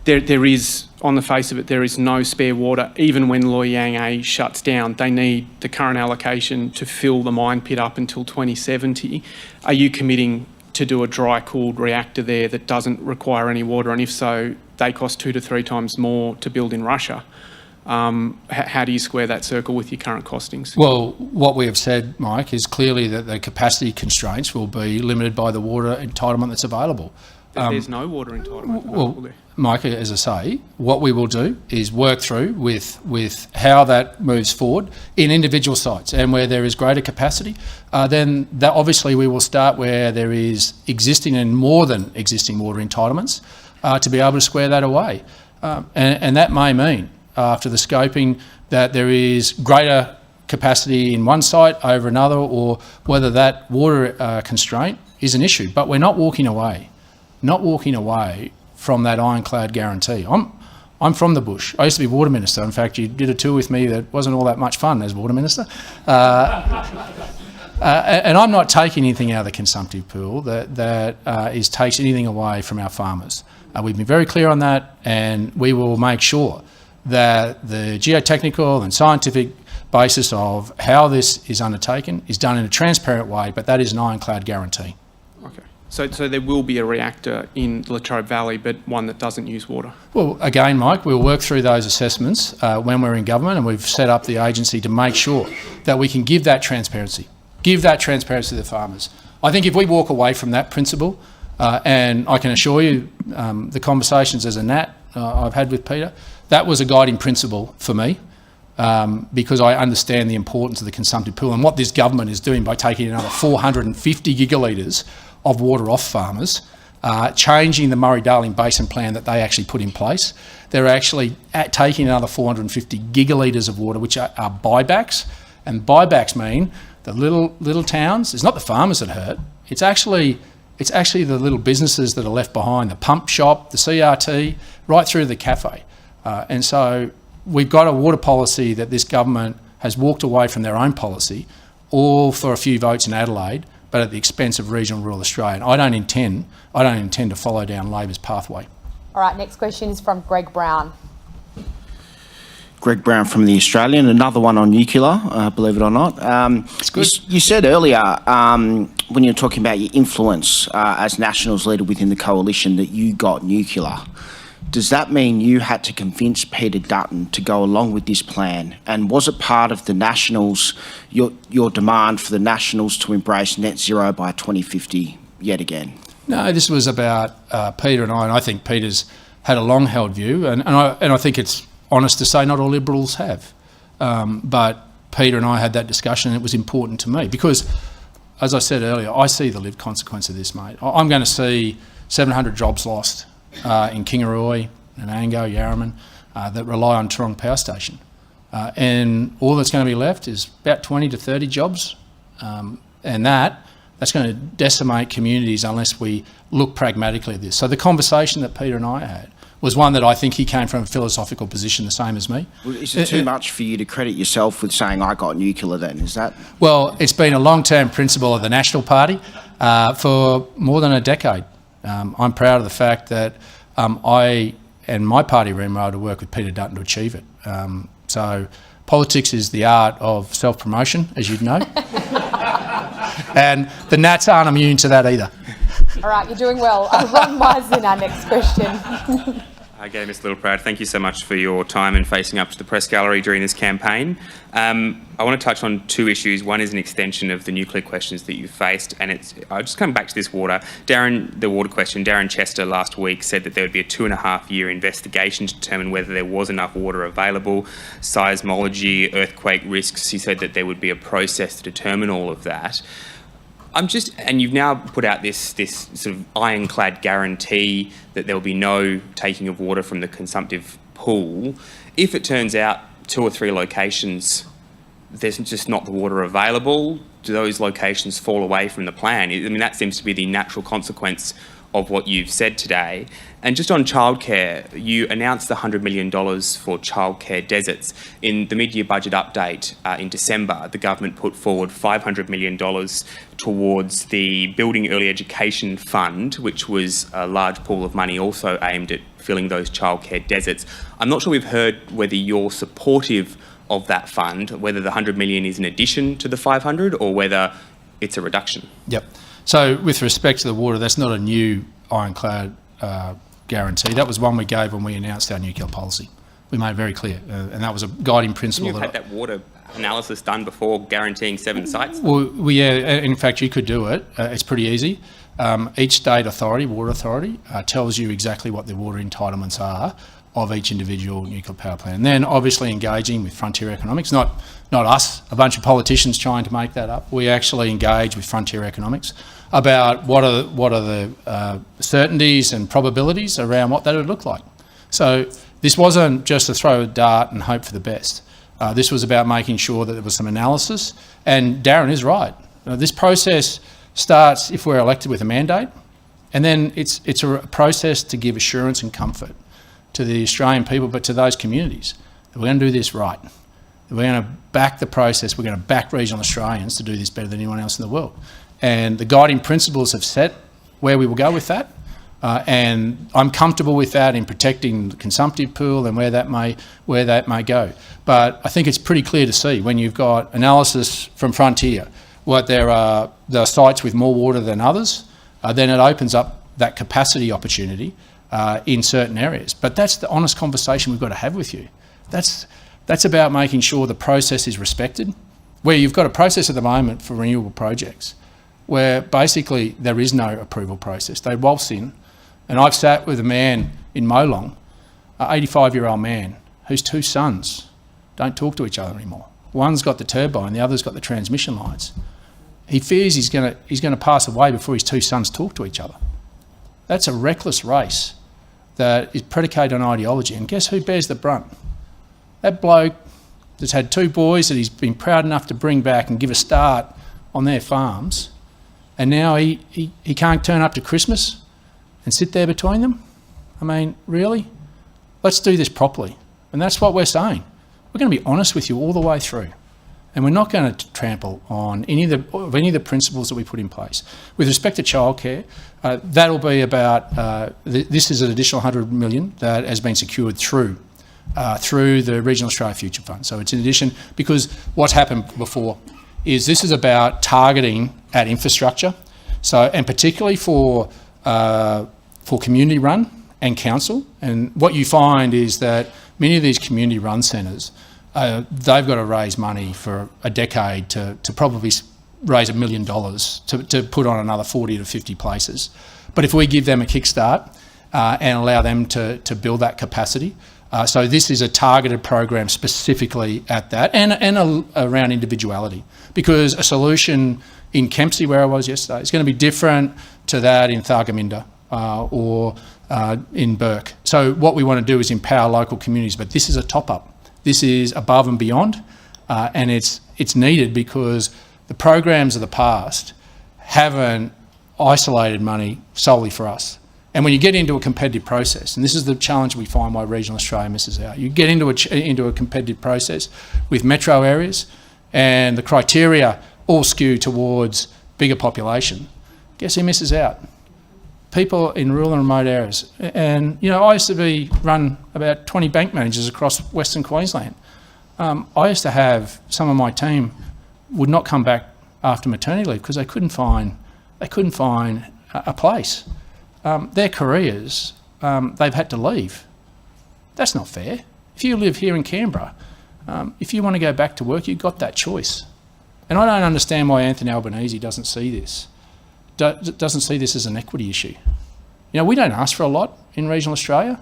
there is, on the face of it, there is no spare water. Even when Loy Yang A shuts down, they need the current allocation to fill the mine pit up until 2070. Are you committing to do a dry-cooled reactor there that doesn't require any water? And if so, they cost 2 to 3 times more to build in Russia. How do you square that circle with your current costings? Well, what we have said, Mike, is clearly that the capacity constraints will be limited by the water entitlement that's available. There's no water entitlement available there. Mike, as I say, what we will do is work through with how that moves forward in individual sites, and where there is greater capacity, then that obviously we will start where there is existing and more than existing water entitlements to be able to square that away. And that may mean, after the scoping, that there is greater capacity in one site over another, or whether that water constraint is an issue. But we're not walking away from that ironclad guarantee. I'm from the bush. I used to be water minister. In fact, you did a tour with me that wasn't all that much fun as water minister. And I'm not taking anything out of the consumptive pool that takes anything away from our farmers. We've been very clear on that, and we will make sure that the geotechnical and scientific basis of how this is undertaken is done in a transparent way, but that is an ironclad guarantee. Okay. So there will be a reactor in Latrobe Valley, but one that doesn't use water? Well, again, Mike, we'll work through those assessments when we're in government, and we've set up the agency to make sure that we can give that transparency to the farmers. I think if we walk away from that principle, and I can assure you the conversations as a Nat I've had with Peter, that was a guiding principle for me, because I understand the importance of the consumptive pool and what this government is doing by taking another 450 gigalitres of water off farmers, changing the Murray-Darling Basin plan that they actually put in place. They're actually taking another 450 gigalitres of water, which are buybacks, and buybacks mean the little towns. It's not the farmers that hurt. It's actually the little businesses that are left behind, the pump shop, the CRT, right through to the cafe. And so we've got a water policy that this government has walked away from their own policy, all for a few votes in Adelaide, but at the expense of regional rural Australia. And I don't intend to follow down Labor's pathway. All right, next question is from Greg Brown. Greg Brown from The Australian, another one on nuclear, believe it or not. It's good. You said earlier, when you were talking about your influence as Nationals leader within the coalition, that you got nuclear. Does that mean you had to convince Peter Dutton to go along with this plan? And was it part of the Nationals, your demand for the Nationals to embrace net zero by 2050 yet again? No, this was about Peter and I think Peter's had a long-held view, and I think it's honest to say, not all Liberals have. But Peter and I had that discussion, and it was important to me because, as I said earlier, I see the lived consequence of this, mate. I'm going to see 700 jobs lost in Kingaroy, Anango, Yarraman, that rely on Tauranga Power Station. And all that's going to be left is about 20 to 30 jobs. And that's going to decimate communities unless we look pragmatically at this. So the conversation that Peter and I had was one that I think he came from a philosophical position the same as me. Well, is it too much for you to credit yourself with saying I got nuclear then? Is that? Well, it's been a long-term principle of the National Party for more than a decade. I'm proud of the fact that I and my party were able to work with Peter Dutton to achieve it. So politics is the art of self-promotion, as you'd know. And the Nats aren't immune to that either. All right, you're doing well. Ron Marsden, our next question. Okay, Ms Littleproud, thank you so much for your time and facing up to the press gallery during this campaign. I want to touch on two issues. One is an extension of the nuclear questions that you faced, and I'll just come back to this water. The water question, Darren Chester last week said that there would be a 2.5-year investigation to determine whether there was enough water available, seismology, earthquake risks. He said that there would be a process to determine all of that. And you've now put out this sort of ironclad guarantee that there will be no taking of water from the consumptive pool. If it turns out 2 or 3 locations, there's just not the water available, do those locations fall away from the plan? I mean, that seems to be the natural consequence of what you've said today. And just on childcare, you announced the $100 million for childcare deserts. In the mid-year budget update in December, the government put forward $500 million towards the Building Early Education Fund, which was a large pool of money also aimed at filling those childcare deserts. I'm not sure we've heard whether you're supportive of that fund, whether the $100 million is in addition to the 500 or whether it's a reduction. Yep. So with respect to the water, that's not a new ironclad guarantee. That was one we gave when we announced our nuclear policy. We made it very clear, and that was a guiding principle. You've had that water analysis done before guaranteeing 7 sites? Well, yeah, in fact, you could do it. It's pretty easy. Each state authority, water authority, tells you exactly what the water entitlements are of each individual nuclear power plant. And then obviously engaging with Frontier Economics, not us, a bunch of politicians trying to make that up. We actually engage with Frontier Economics about what are the certainties and probabilities around what that would look like. So this wasn't just to throw a dart and hope for the best. This was about making sure that there was some analysis. And Darren is right. This process starts if we're elected with a mandate, and then it's a process to give assurance and comfort to the Australian people, but to those communities, that we're going to do this right. That we're going to back the process. We're going to back regional Australians to do this better than anyone else in the world. And the guiding principles have set where we will go with that. And I'm comfortable with that in protecting the consumptive pool and where that may go. But I think it's pretty clear to see when you've got analysis from Frontier, what there are the sites with more water than others, then it opens up that capacity opportunity in certain areas. But that's the honest conversation we've got to have with you. That's about making sure the process is respected, where you've got a process at the moment for renewable projects where basically there is no approval process. They waltz in, and I've sat with a man in Molong, an 85-year-old man, whose 2 sons don't talk to each other anymore. One's got the turbine, the other's got the transmission lines. He fears he's going to pass away before his 2 sons talk to each other. That's a reckless race that is predicated on ideology. And guess who bears the brunt? That bloke that's had 2 boys that he's been proud enough to bring back and give a start on their farms, and now he can't turn up to Christmas and sit there between them? I mean, really? Let's do this properly. And that's what we're saying. We're going to be honest with you all the way through. And we're not going to trample on any of the principles that we put in place. With respect to childcare, that'll be about, this is an additional $100 million that has been secured through the Regional Australia Future Fund. So it's in addition, because what's happened before is this is about targeting at infrastructure. So, and particularly for community run and council. And what you find is that many of these community run centres, they've got to raise money for a decade to probably raise $1 million to put on another 40 to 50 places. But if we give them a kickstart and allow them to build that capacity, So this is a targeted program specifically at that and around individuality, because a solution in Kempsey, where I was yesterday, is going to be different to that in Thargomindah or in Burke. So what we want to do is empower local communities, but this is a top-up. This is above and beyond, and it's needed because the programs of the past haven't isolated money solely for us. And when you get into a competitive process, and this is the challenge we find why regional Australia misses out, you get into a competitive process with metro areas and the criteria all skew towards bigger population. Guess who misses out? People in rural and remote areas. And, you know, I used to run about 20 bank managers across Western Queensland. I used to have some of my team would not come back after maternity leave because they couldn't find a place. Their careers, they've had to leave. That's not fair. If you live here in Canberra, if you want to go back to work, you've got that choice. And I don't understand why Anthony Albanese doesn't see this as an equity issue. You know, we don't ask for a lot in regional Australia.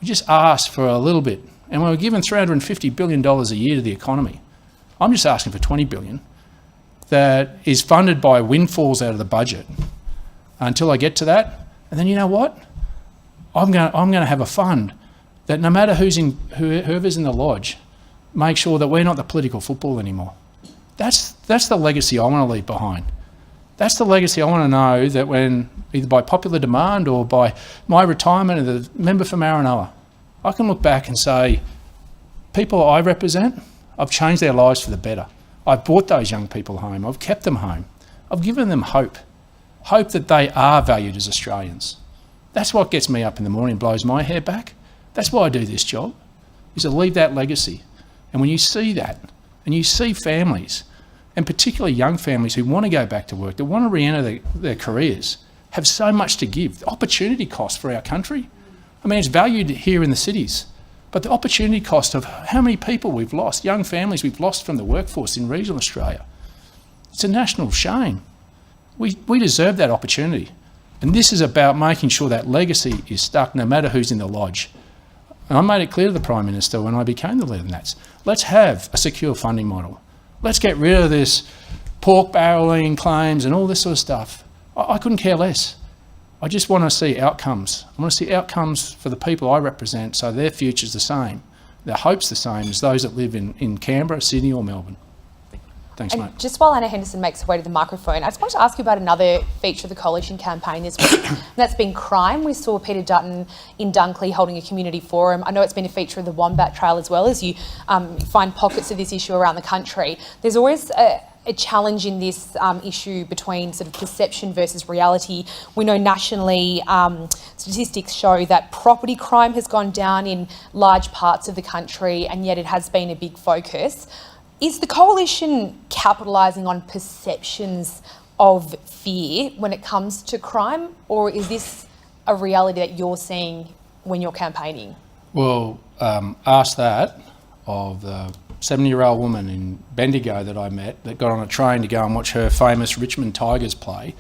We just ask for a little bit. And when we're given $350 billion a year to the economy, I'm just asking for $20 billion that is funded by windfalls out of the budget until I get to that. And then you know what? I'm going to have a fund that no matter whoever's in the lodge, make sure that we're not the political football anymore. That's the legacy I want to leave behind. That's the legacy I want to know that when, either by popular demand or by my retirement as a member for Maranoa, I can look back and say, people I represent, I've changed their lives for the better. I've brought those young people home. I've kept them home. I've given them hope that they are valued as Australians. That's what gets me up in the morning and blows my hair back. That's why I do this job, is to leave that legacy. And when you see that, and you see families, and particularly young families who want to go back to work, that want to re-enter their careers, have so much to give. The opportunity cost for our country, I mean, it's valued here in the cities, but the opportunity cost of how many people we've lost, young families we've lost from the workforce in regional Australia, it's a national shame. We deserve that opportunity. And this is about making sure that legacy is stuck no matter who's in the lodge. And I made it clear to the Prime Minister when I became the leader in that. Let's have a secure funding model. Let's get rid of this pork barrelling claims and all this sort of stuff. I couldn't care less. I just want to see outcomes. I want to see outcomes for the people I represent so their future's the same, their hope's the same as those that live in Canberra, Sydney or Melbourne. Thanks, And mate. just while Anna Henderson makes her way to the microphone, I just wanted to ask you about another feature of the Coalition campaign this week, and that's been crime. We saw Peter Dutton in Dunkley holding a community forum. I know it's been a feature of the Wombat Trail as well, as you find pockets of this issue around the country. There's always a challenge in this issue between sort of perception versus reality. We know nationally statistics show that property crime has gone down in large parts of the country, and yet it has been a big focus. Is the Coalition capitalising on perceptions of fear when it comes to crime, or is this a reality that you're seeing when you're campaigning? Well, ask that of the 70-year-old woman in Bendigo that I met that got on a train to go and watch her famous Richmond Tigers play,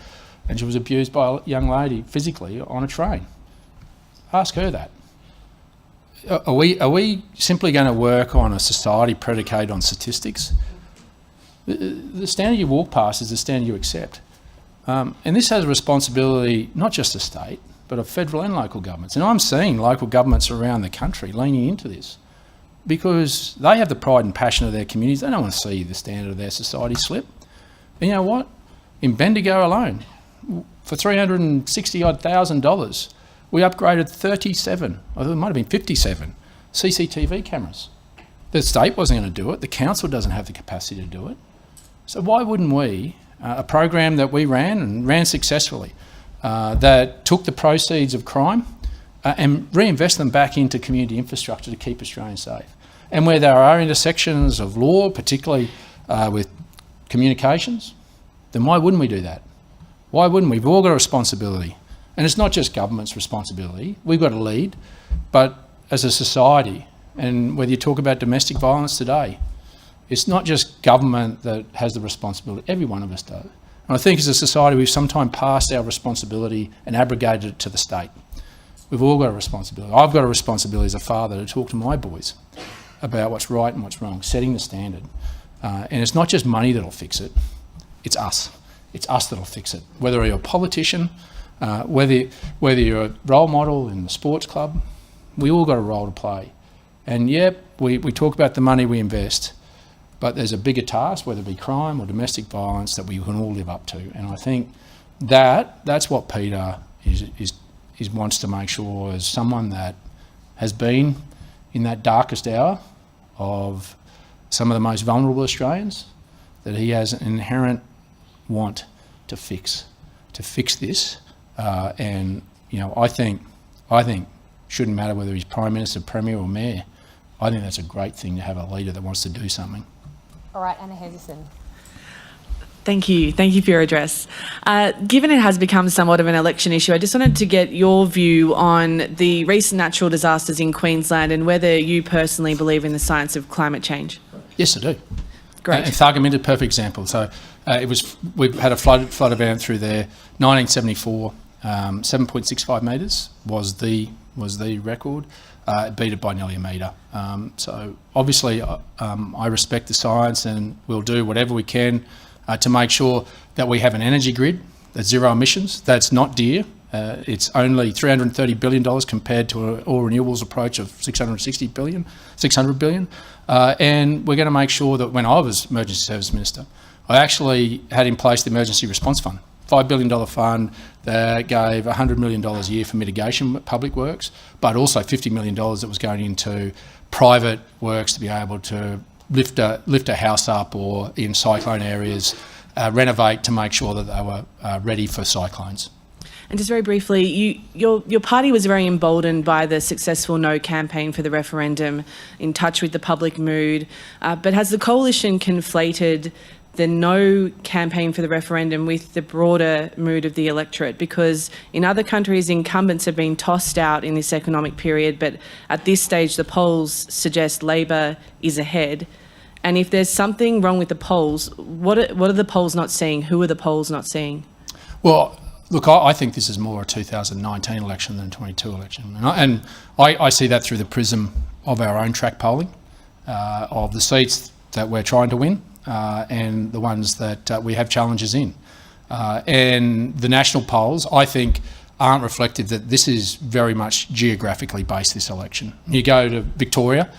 and she was abused by a young lady physically on a train. Ask her that. Are we simply going to work on a society predicated on statistics? The standard you walk past is the standard you accept. And this has a responsibility not just of state, but of federal and local governments. And I'm seeing local governments around the country leaning into this because they have the pride and passion of their communities. They don't want to see the standard of their society slip. And you know what? In Bendigo alone, for $360,000, we upgraded 37, or it might have been 57, CCTV cameras. The state wasn't going to do it. The council doesn't have the capacity to do it. So why wouldn't we, a program that we ran successfully, that took the proceeds of crime and reinvest them back into community infrastructure to keep Australians safe? And where there are intersections of law, particularly with communications, then why wouldn't we do that? Why wouldn't we? We've all got a responsibility. And it's not just government's responsibility. We've got to lead, but as a society, and whether you talk about domestic violence today, it's not just government that has the responsibility. Every one of us does. And I think as a society, we've sometimes passed our responsibility and abrogated it to the state. We've all got a responsibility. I've got a responsibility as a father to talk to my boys about what's right and what's wrong, setting the standard. And it's not just money that'll fix it, it's us. It's us that'll fix it. Whether you're a politician, whether you're a role model in the sports club, we all got a role to play. And yep, we talk about the money we invest, but there's a bigger task, whether it be crime or domestic violence, that we can all live up to. And I think that's what Peter is wants to make sure, as someone that has been in that darkest hour of some of the most vulnerable Australians, that he has an inherent want to fix this. And you know, I think shouldn't matter whether he's Prime Minister, Premier or Mayor. I think that's a great thing to have a leader that wants to do something. All right, Anna Henderson. Thank you. Thank you for your address. Given it has become somewhat of an election issue, I just wanted to get your view on the recent natural disasters in Queensland and whether you personally believe in the science of climate change. Yes, I do. Great. And Thargomindah, perfect example. So we've had a flood event through there. 1974, 7.65 metres was the record. It beat it by nearly a metre. So obviously, I respect the science, and we'll do whatever we can to make sure that we have an energy grid that's zero emissions. That's not dear. It's only $330 billion compared to an all renewables approach of $600 billion. And we're going to make sure that when I was Emergency Service Minister, I actually had in place the Emergency Response Fund, $5 billion fund that gave $100 million a year for mitigation public works, but also $50 million that was going into private works to be able to lift a house up, or in cyclone areas, renovate to make sure that they were ready for cyclones. And just very briefly, your party was very emboldened by the successful No campaign for the referendum, in touch with the public mood. But has the coalition conflated the No campaign for the referendum with the broader mood of the electorate? Because in other countries, incumbents have been tossed out in this economic period, but at this stage, the polls suggest Labor is ahead. And if there's something wrong with the polls, what are the polls not seeing? Who are the polls not seeing? Well, look, I think this is more a 2019 election than a 22 election. And I see that through the prism of our own track polling, of the seats that we're trying to win, and the ones that we have challenges in. And the national polls, I think, aren't reflective that this is very much geographically based, this election. You go to Victoria,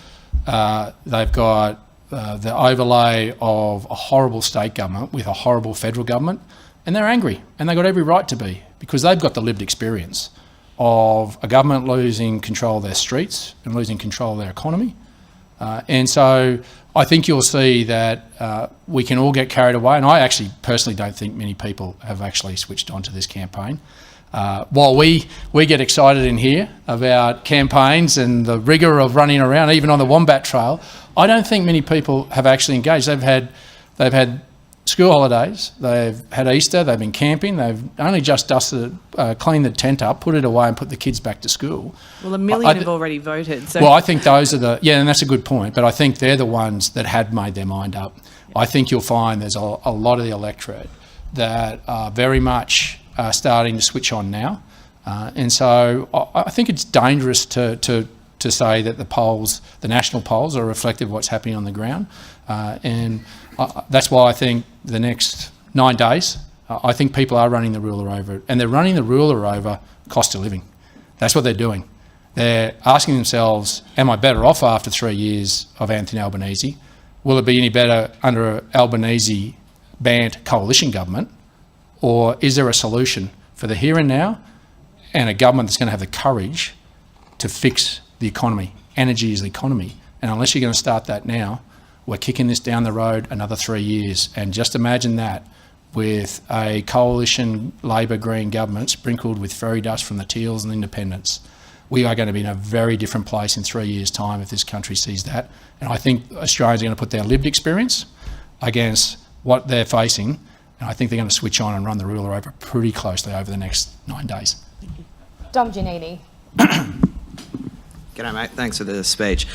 they've got the overlay of a horrible state government with a horrible federal government, and they're angry, and they've got every right to be, because they've got the lived experience of a government losing control of their streets and losing control of their economy. And so I think you'll see that we can all get carried away, and I actually personally don't think many people have actually switched onto this campaign. While we get excited in here about campaigns and the rigour of running around, even on the Wombat Trail, I don't think many people have actually engaged. They've had school holidays, they've had Easter, they've been camping, they've only just cleaned the tent up, put it away and put the kids back to school. Well, a million have already voted. So. Well, I think those are and that's a good point, but I think they're the ones that had made their mind up. I think you'll find there's a lot of the electorate that are very much starting to switch on now. And so I think it's dangerous to say that the national polls are reflective of what's happening on the ground. And that's why I think the next 9 days, I think people are running the ruler over it. And they're running the ruler over cost of living. That's what they're doing. They're asking themselves, am I better off after 3 years of Anthony Albanese? Will it be any better under an Albanese-banned coalition government? Or is there a solution for the here and now, and a government that's going to have the courage to fix the economy? Energy is the economy. And unless you're going to start that now, we're kicking this down the road another 3 years. And just imagine that with a coalition Labor-Green government sprinkled with fairy dust from the Teals and Independents. We are going to be in a very different place in 3 years' time if this country sees that. And I think Australians are going to put their lived experience against what they're facing, and I think they're going to switch on and run the ruler over pretty closely over the next 9 days. Dom Giannini. G'day, mate. Thanks for the speech.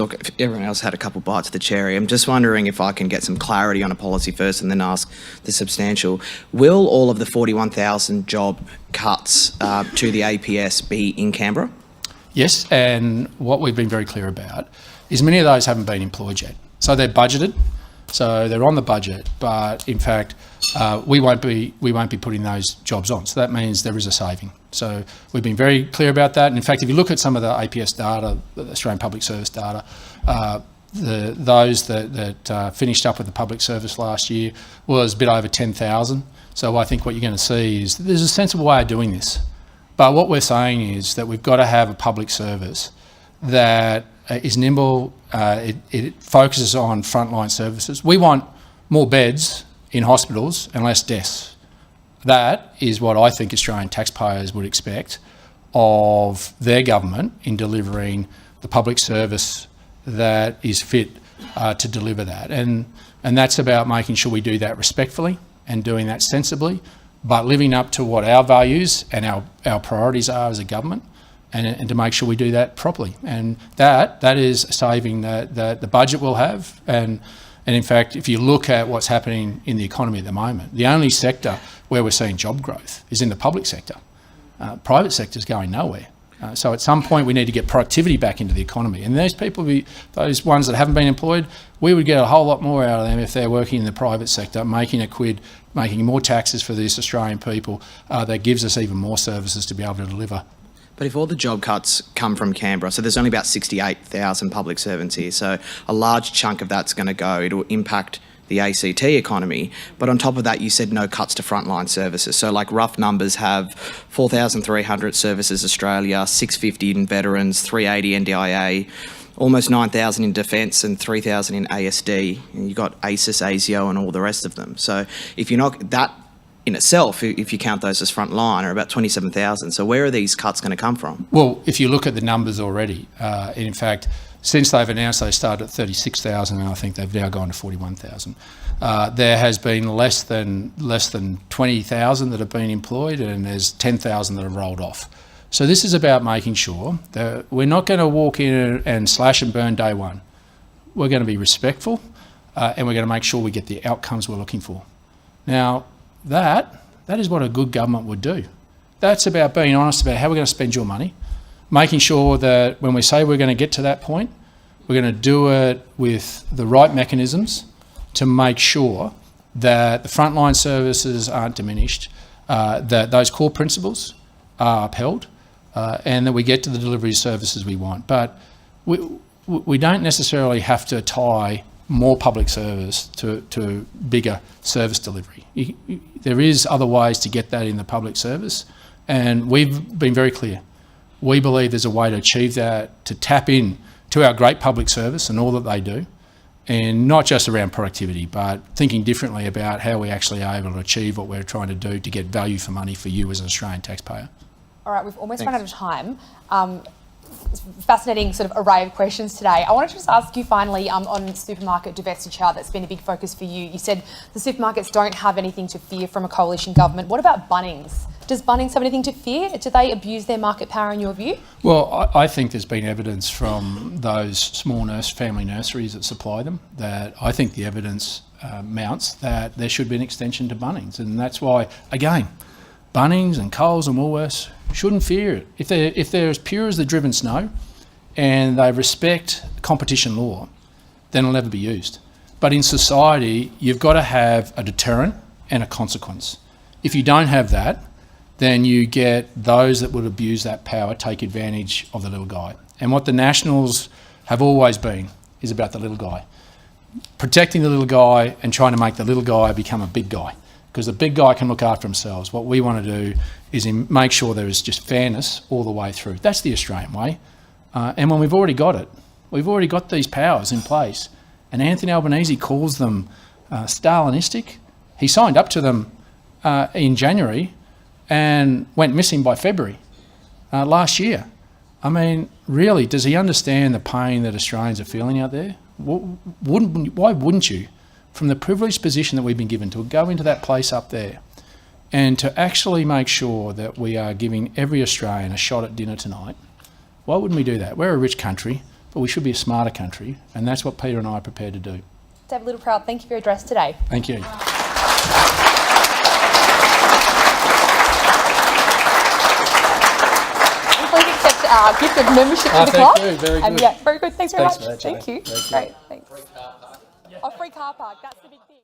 look, if everyone else had a couple bites of the cherry, I'm just wondering if I can get some clarity on a policy first and then ask the substantial. Will all of the 41,000 job cuts to the APS be in Canberra? Yes, and what we've been very clear about is many of those haven't been employed yet. So they're budgeted, so they're on the budget, but in fact, we won't be putting those jobs on. So that means there is a saving. So we've been very clear about that. And in fact, if you look at some of the APS data, the Australian Public Service data, those that finished up with the public service last year was a bit over 10,000. So I think what you're going to see is there's a sensible way of doing this. But what we're saying is that we've got to have a public service that is nimble, it focuses on frontline services. We want more beds in hospitals and less deaths. That is what I think Australian taxpayers would expect of their government in delivering the public service that is fit to deliver that. And that's about making sure we do that respectfully and doing that sensibly, but living up to what our values and our priorities are as a government, and to make sure we do that properly. And that is a saving that the budget will have. And in fact, if you look at what's happening in the economy at the moment, the only sector where we're seeing job growth is in the public sector. Private sector's going nowhere. So at some point we need to get productivity back into the economy. And those people, those ones that haven't been employed, we would get a whole lot more out of them if they're working in the private sector, making a quid, making more taxes for these Australian people. That gives us even more services to be able to deliver. But if all the job cuts come from Canberra, so there's only about 68,000 public servants here, so a large chunk of that's going to go. It'll impact the ACT economy. But on top of that, you said no cuts to frontline services. So like rough numbers have 4,300 Services Australia, 650 in veterans, 380 NDIA, almost 9,000 in defence and 3,000 in ASD. And you've got ASIS, ASIO and all the rest of them. So if you're not, that in itself, if you count those as frontline, are about 27,000. So where are these cuts going to come from? Well, if you look at the numbers already, in fact, since they've announced they started at 36,000 and I think they've now gone to 41,000. There has been less than 20,000 that have been employed, and there's 10,000 that have rolled off. So this is about making sure that we're not going to walk in and slash and burn day one. We're going to be respectful, and we're going to make sure we get the outcomes we're looking for. Now, that is what a good government would do. That's about being honest about how we're going to spend your money, making sure that when we say we're going to get to that point, we're going to do it with the right mechanisms to make sure that the frontline services aren't diminished, that those core principles are upheld, and that we get to the delivery services we want. But we don't necessarily have to tie more public service to bigger service delivery. There is other ways to get that in the public service, and we've been very clear. We believe there's a way to achieve that, to tap in to our great public service and all that they do, and not just around productivity, but thinking differently about how we actually are able to achieve what we're trying to do to get value for money for you as an Australian taxpayer. All right, we've almost run out of time. Fascinating sort of array of questions today. I wanted to just ask you finally on supermarket divestiture. That's been a big focus for you. You said the supermarkets don't have anything to fear from a coalition government. What about Bunnings? Does Bunnings have anything to fear? Do they abuse their market power in your view? Well, I think there's been evidence from those small family nurseries that supply them that I think the evidence mounts that there should be an extension to Bunnings. And that's why, again, Bunnings and Coles and Woolworths shouldn't fear it. If they're as pure as the driven snow and they respect competition law, then it'll never be used. But in society, you've got to have a deterrent and a consequence. If you don't have that, then you get those that would abuse that power take advantage of the little guy. And what the Nationals have always been is about the little guy. Protecting the little guy and trying to make the little guy become a big guy. Because the big guy can look after themselves. What we want to do is make sure there is just fairness all the way through. That's the Australian way. And when we've already got it, we've already got these powers in place. And Anthony Albanese calls them Stalinistic. He signed up to them in January and went missing by February last year. I mean, really, does he understand the pain that Australians are feeling out there? Why wouldn't you? From the privileged position that we've been given to go into that place up there and to actually make sure that we are giving every Australian a shot at dinner tonight, why wouldn't we do that? We're a rich country. but we should be a smarter country, and that's what Peter and I are prepared to do. David Littleproud, thank you for your address today. Thank you. Please accept our gift of membership to the club. Thank you, very good. Yeah, very good. Thanks very Thanks much. for that, Jane. Thank you. Very good. Great, thanks. A free car park, that's the big thing.